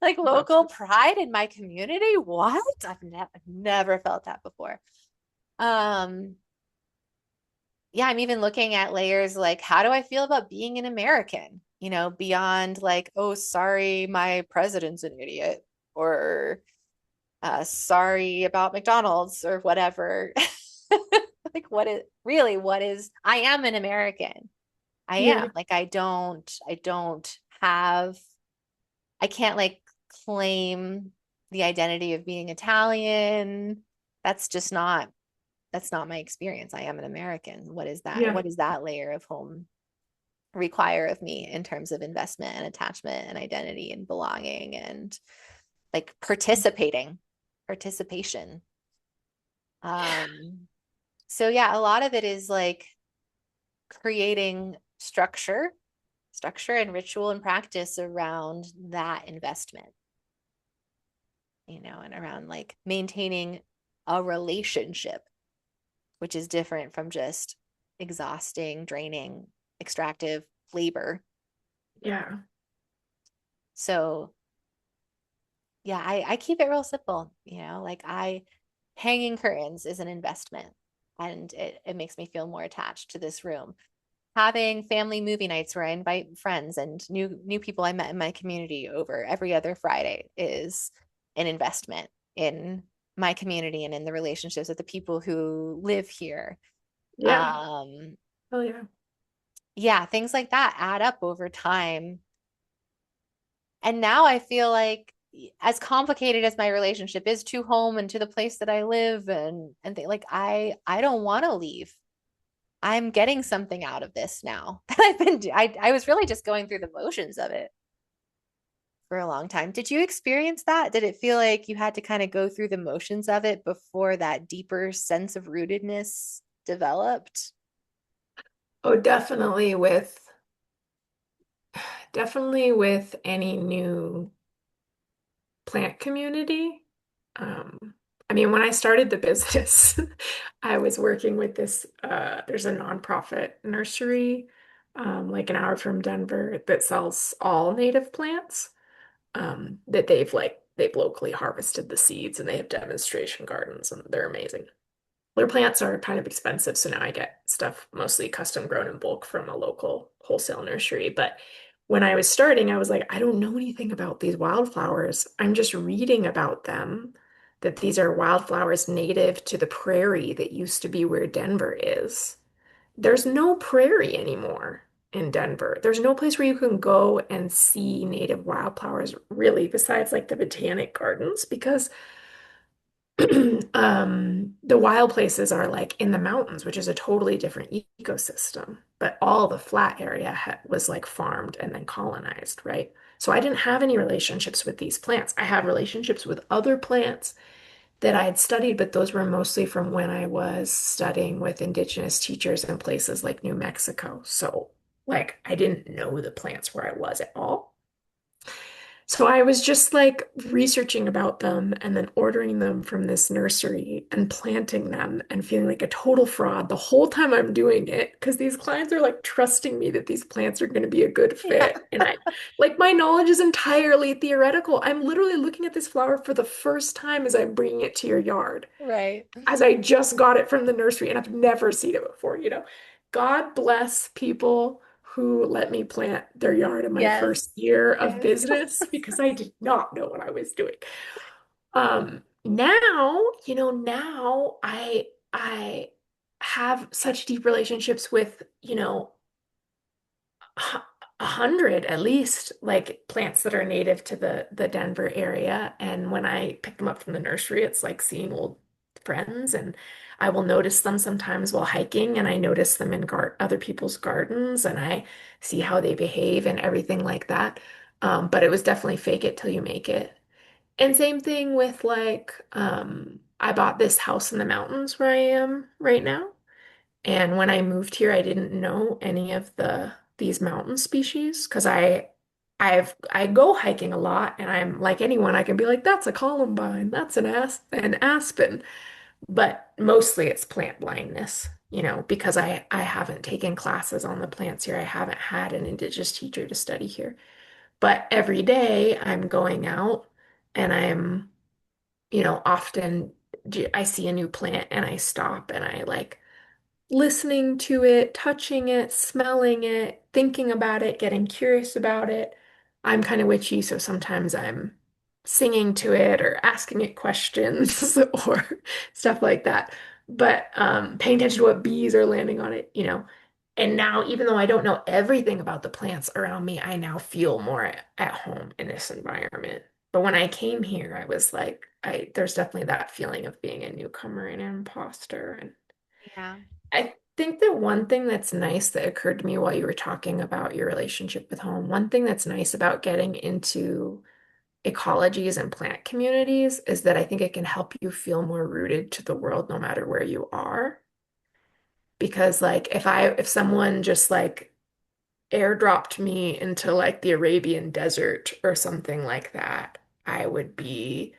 Like Love local that. pride in my community. What? I've never felt that before. Um, yeah, I'm even looking at layers like, how do I feel about being an American? Beyond like, oh, sorry, my president's an idiot, or sorry about McDonald's or whatever. Like, I am an American. I Yeah. am. Like, I can't like claim the identity of being Italian. That's just not, that's not my experience. I am an American. What is that? Yeah. What does that layer of home require of me in terms of investment and attachment and identity and belonging and like participation. Um, so yeah, a lot of it is like creating structure and ritual and practice around that investment, and around like maintaining a relationship, which is different from just exhausting, draining, extractive labor. Yeah. So yeah, I keep it real simple, like hanging curtains is an investment and it makes me feel more attached to this room. Having family movie nights where I invite friends and new people I met in my community over every other Friday is an investment in my community and in the relationships with the people who live here. Yeah. Um, Oh yeah. yeah, things like that add up over time. And now I feel like as complicated as my relationship is to home and to the place that I live like I don't want to leave. I'm getting something out of this now that I was really just going through the motions of it for a long time. Did you experience that? Did it feel like you had to kind of go through the motions of it before that deeper sense of rootedness developed? Oh, definitely with any new plant community. Um, I mean, when I started the business, I was working with there's a nonprofit nursery, like an hour from Denver that sells all native plants, that they've locally harvested the seeds and they have demonstration gardens and they're amazing. Their plants are kind of expensive, so now I get stuff mostly custom grown in bulk from a local wholesale nursery. But when I was starting, I was like, I don't know anything about these wildflowers. I'm just reading about them, that these are wildflowers native to the prairie that used to be where Denver is. There's no prairie anymore in Denver. There's no place where you can go and see native wildflowers, really, besides like the botanic gardens, because The wild places are like in the mountains, which is a totally different ecosystem. But all the flat area was like farmed and then colonized, right? So I didn't have any relationships with these plants. I have relationships with other plants that I had studied, but those were mostly from when I was studying with indigenous teachers in places like New Mexico. So, like, I didn't know the plants where I was at all. So I was just like researching about them and then ordering them from this nursery and planting them and feeling like a total fraud the whole time I'm doing it because these clients are like trusting me that these plants are going to be a good Yeah. fit. And I like my knowledge is entirely theoretical. I'm literally looking at this flower for the first time as I'm bringing it to your yard, Right. as I just got it from the nursery and I've never seen it before, you know. God bless people who let me plant their yard in my Yes. first year of Yes. business because I did not know what I was doing. Now, now I have such deep relationships with, 100 at least, like plants that are native to the Denver area. And when I pick them up from the nursery, it's like seeing old friends. And I will notice them sometimes while hiking, and I notice them in gar other people's gardens, and I see how they behave and everything like that. But it was definitely fake it till you make it. And same thing with like, I bought this house in the mountains where I am right now. And when I moved here, I didn't know any of these mountain species because I go hiking a lot, and I'm like anyone, I can be like, that's a columbine, that's an aspen. But mostly it's plant blindness, because I haven't taken classes on the plants here. I haven't had an indigenous teacher to study here. But every day I'm going out and I'm, often I see a new plant and I stop and I like listening to it, touching it, smelling it, thinking about it, getting curious about it. I'm kind of witchy, so sometimes I'm singing to it or asking it questions or stuff like that. But paying attention to what bees are landing on it, And now, even though I don't know everything about the plants around me, I now feel more at home in this environment. But when I came here, I was like, there's definitely that feeling of being a newcomer and an imposter. And Yeah. I think that one thing that's nice that occurred to me while you were talking about your relationship with home, one thing that's nice about getting into ecologies and plant communities is that I think it can help you feel more rooted to the world no matter where you are. Because like if someone just like airdropped me into like the Arabian desert or something like that, I would be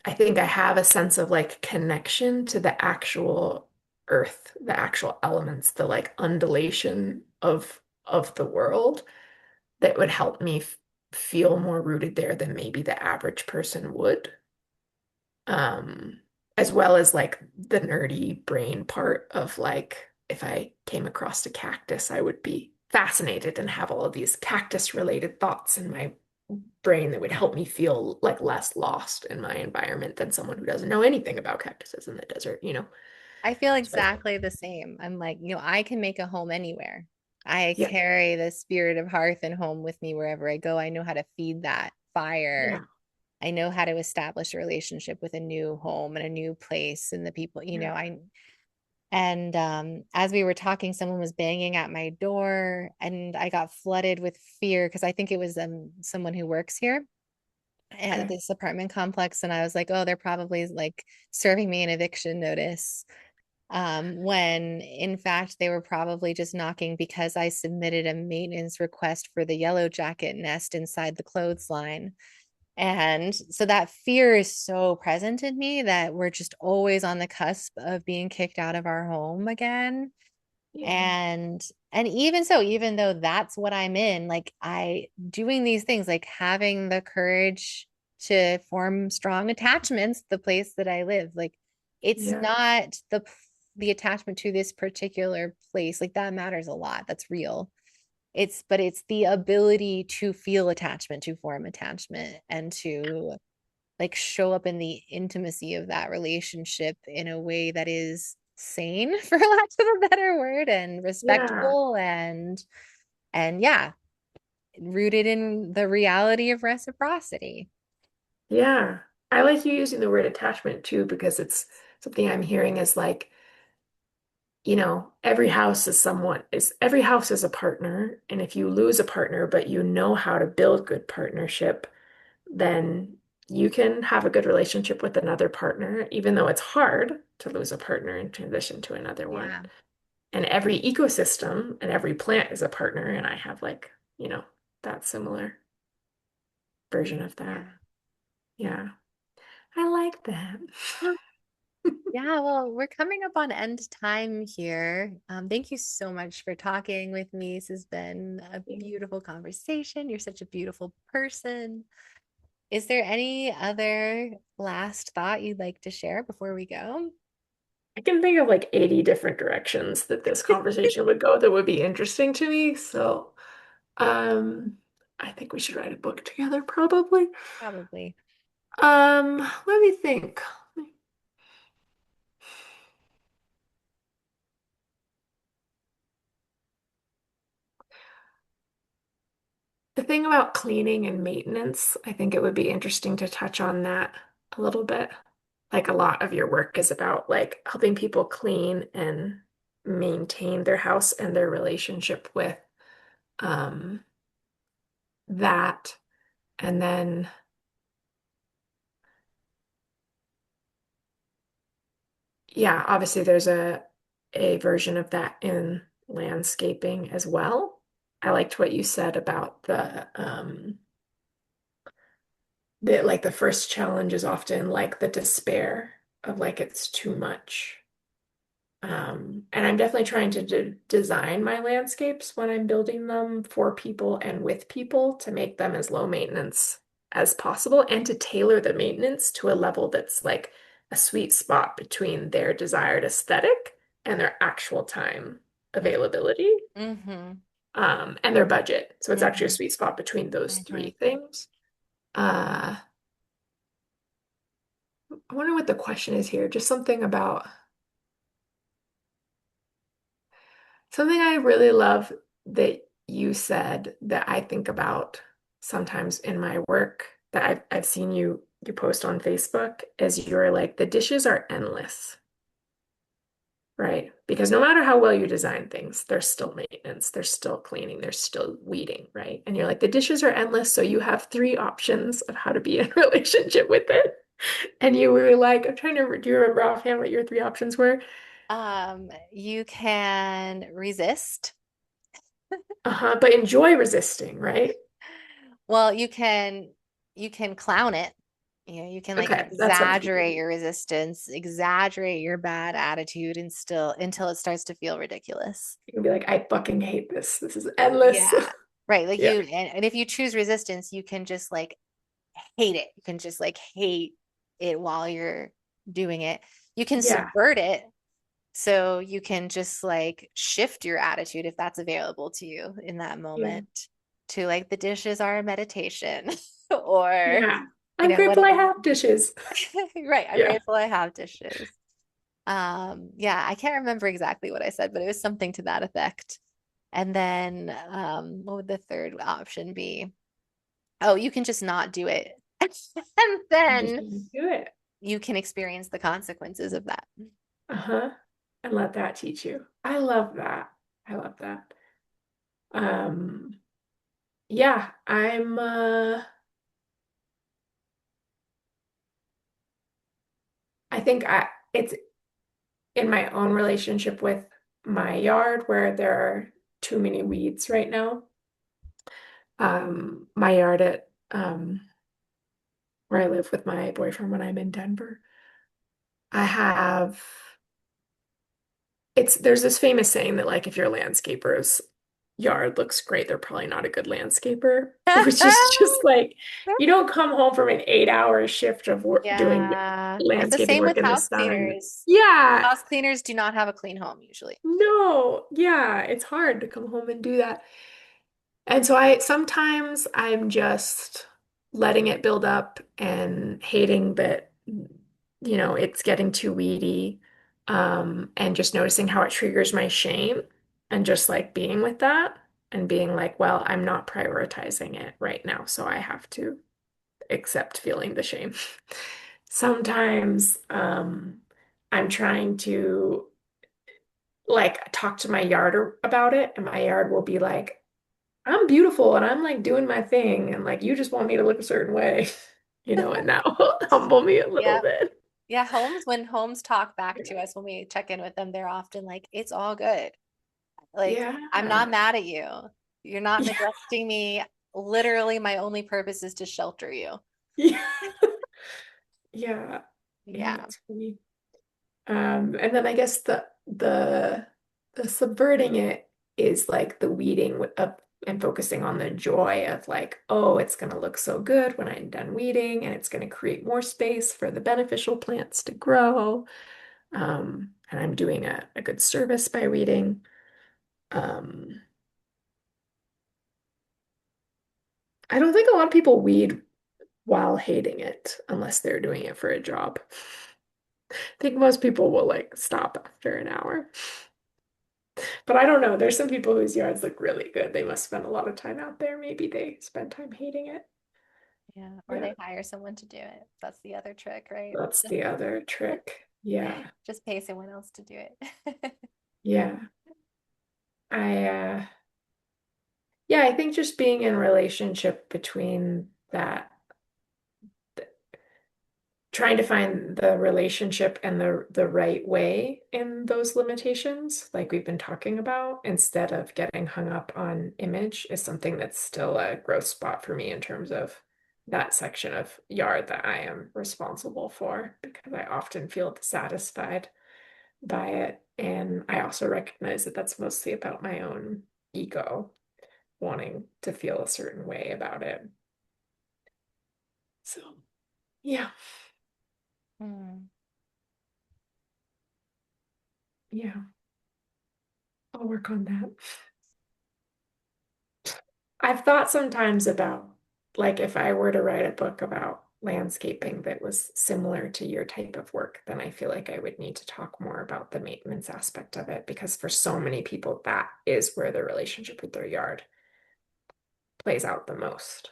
I think I have a sense of like connection to the actual earth, the actual elements, the like undulation of the world that would help me feel more rooted there than maybe the average person would. Um, as well as like the nerdy brain part of like if I came across a cactus, I would be fascinated and have all of these cactus related thoughts in my brain that would help me feel like less lost in my environment than someone who doesn't know anything about cactuses in the desert. I feel So I, exactly the same. I'm like, I can make a home anywhere. I yeah, carry the spirit of hearth and home with me wherever I go. I know how to feed that fire. yeah, I know how to establish a relationship with a new home and a new place and the people, yeah, I and as we were talking, someone was banging at my door and I got flooded with fear because I think it was someone who works here at okay, this apartment complex. And I was like, oh, they're probably like serving me an eviction notice. When in fact they were probably just knocking because I submitted a maintenance request for the yellow jacket nest inside the clothesline. And so that fear is so present in me that we're just always on the cusp of being kicked out of our home again. yeah, And even so, even though that's what I'm in, like I doing these things, like having the courage to form strong attachments, the place that I live, like it's yeah, not the attachment to this particular place, like that matters a lot. That's real. But it's the ability to feel attachment, to form attachment, and to like show up in the intimacy of that relationship in a way that is sane for lack of a better word and yeah, respectful and yeah, rooted in the reality of reciprocity. yeah. I like you using the word attachment too, because it's something I'm hearing is like, every house is a partner. And if you lose a partner, but you know how to build good partnership, then you can have a good relationship with another partner, even though it's hard to lose a partner and transition to another one. Yeah. And every ecosystem and every plant is a partner. And I have like, that similar version of that. Yeah. Yeah. I like that. Yeah, well, we're coming up on end time here. Thank you so much for talking with me. This has been a beautiful conversation. You're such a beautiful person. Is there any other last thought you'd like to share before we go? I can think of like 80 different directions that this conversation would go that would be interesting to me. So, um, I think we should write a book together, probably. Probably. Let me think. The thing about cleaning and maintenance, I think it would be interesting to touch on that a little bit. Like a lot of your work is about like helping people clean and maintain their house and their relationship with um that. And then yeah, obviously there's a version of that in landscaping as well. I liked what you said about the first challenge is often like the despair of like it's too much. And I'm definitely trying to design my landscapes when I'm building them for people and with people to make them as low maintenance as possible and to tailor the maintenance to a level that's like a sweet spot between their desired aesthetic and their actual time availability, Mm-hmm. and their budget. So it's actually a Mm-hmm. sweet spot between those Mm-hmm. three things. Uh, I wonder what the question is here. Just something I really love that you said that I think about sometimes in my work that I've seen you post on Facebook is you're like the dishes are endless, right? Because no matter how well you design things, there's still maintenance, there's still cleaning, there's still weeding, right? And you're like the dishes are endless, so you have three options of how to be in relationship with it. And you were like, I'm trying to, do you remember offhand what your three options were? You can resist. Uh-huh, but enjoy resisting, right? Well, you can clown it. You can like Okay, that's what I exaggerate figured. your resistance, exaggerate your bad attitude and still until it starts to feel ridiculous. You can be like, I fucking hate this. This is endless. Yeah. Right. Like Yeah. and if you choose resistance, you can just like hate it. You can just like hate it while you're doing it. You can Yeah. subvert it. So you can just like shift your attitude if that's available to you in that Yeah. moment to like the dishes are a meditation or, Yeah. I'm grateful I whatever. have dishes. Right. I'm Yeah. grateful I have dishes. Yeah, I can't remember exactly what I said, but it was something to that effect. And then what would the third option be? Oh, you can just not do it. And Just then do it. you can experience the consequences of that. Uh-huh. And let that teach you. I love that. I love that. Um, yeah, I think it's in my own relationship with my yard where there are too many weeds right now. My yard at where I live with my boyfriend when I'm in Denver. I have it's there's this famous saying that like if your landscaper's yard looks great, they're probably not a good landscaper, which is just like you don't come home from an 8-hour shift of work doing Yeah, it's the landscaping same work with in the house sun. cleaners. Yeah, House cleaners do not have a clean home usually. no, yeah, it's hard to come home and do that. And so I sometimes I'm just letting it build up and hating that, it's getting too weedy, and just noticing how it triggers my shame and just like being with that and being like, well, I'm not prioritizing it right now, so I have to. accept feeling the shame. Sometimes I'm trying to like talk to my yard about it, and my yard will be like, I'm beautiful and I'm like doing my thing, and like you just want me to look a certain way, and that will humble me a little Yeah. bit. Yeah, when homes talk back to us when we check in with them, they're often like, it's all good. Like, I'm not Yeah. mad at you. You're not Yeah. neglecting me. Literally, my only purpose is to shelter you. Yeah. Yeah. Yeah, Yeah. it's funny. And then I guess the subverting it is like the weeding up and focusing on the joy of like, oh, it's gonna look so good when I'm done weeding, and it's gonna create more space for the beneficial plants to grow. And I'm doing a good service by weeding. Um, I don't think a lot of people weed while hating it unless they're doing it for a job. I think most people will like stop after an hour. But I don't know. There's some people whose yards look really good. They must spend a lot of time out there. Maybe they spend time hating it. Yeah. Or Yeah, they hire someone to do it. That's the other trick, right? that's the other trick. Yeah. Just pay someone else to do it. Yeah. I yeah, I think just being in relationship between that, trying to find the relationship and the right way in those limitations, like we've been talking about, instead of getting hung up on image, is something that's still a growth spot for me in terms of that section of yard that I am responsible for, because I often feel dissatisfied by it. And I also recognize that that's mostly about my own ego wanting to feel a certain way about it. So, yeah, Hmm. yeah, I'll work on that. I've thought sometimes about like if I were to write a book about landscaping that was similar to your type of work, then I feel like I would need to talk more about the maintenance aspect of it, because for so many people, that is where the relationship with their yard plays out the most.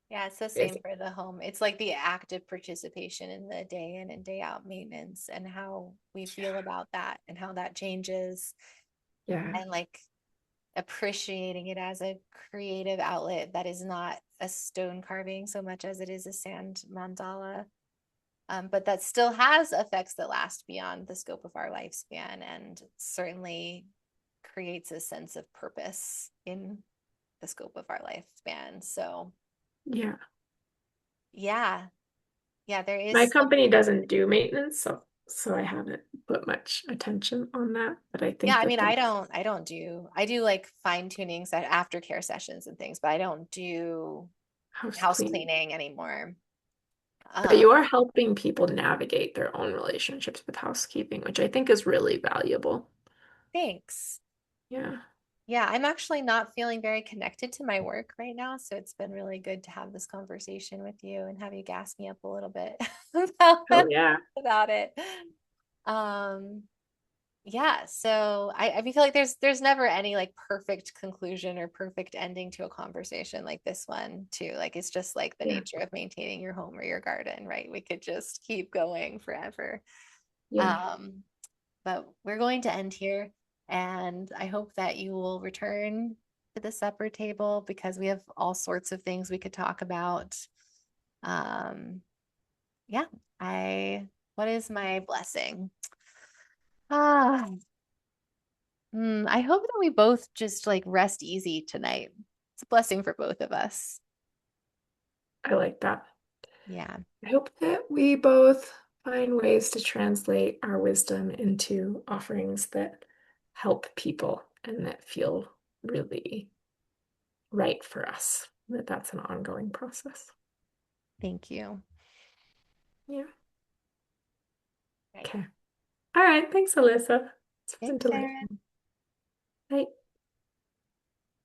Yeah, it's the Is same for the home. It's like the active participation in the day in and day out maintenance and how we feel about that and how that changes yeah, and like appreciating it as a creative outlet that is not a stone carving so much as it is a sand mandala. But that still has effects that last beyond the scope of our lifespan and certainly creates a sense of purpose in the scope of our lifespan. So, yeah. yeah, yeah, there My is company something. doesn't do maintenance, so I haven't put much attention on that, but I Yeah, think I that mean, that's I do like fine tuning aftercare sessions and things, but I don't do house house cleaning. cleaning anymore. But Um, you are helping people navigate their own relationships with housekeeping, which I think is really valuable. Thanks. Yeah. Yeah, I'm actually not feeling very connected to my work right now, so it's been really good to have this conversation with you and have you gas me up a little bit Oh yeah. about it. Um, yeah, so I feel like there's never any like perfect conclusion or perfect ending to a conversation like this one too. Like it's just like the Yeah. nature of maintaining your home or your garden, right? We could just keep going forever. Yeah. Um, but we're going to end here, and I hope that you will return to the supper table because we have all sorts of things we could talk about. Um, yeah, I what is my blessing? Ah, I hope that we both just like rest easy tonight. It's a blessing for both of us. I like that. Yeah, I hope that we both find ways to translate our wisdom into offerings that help people and that feel really right for us. That that's an ongoing process. thank you. Yeah. Right. Okay. All right. Thanks, Alyssa. It's been Thanks, Erin. delightful. Bye.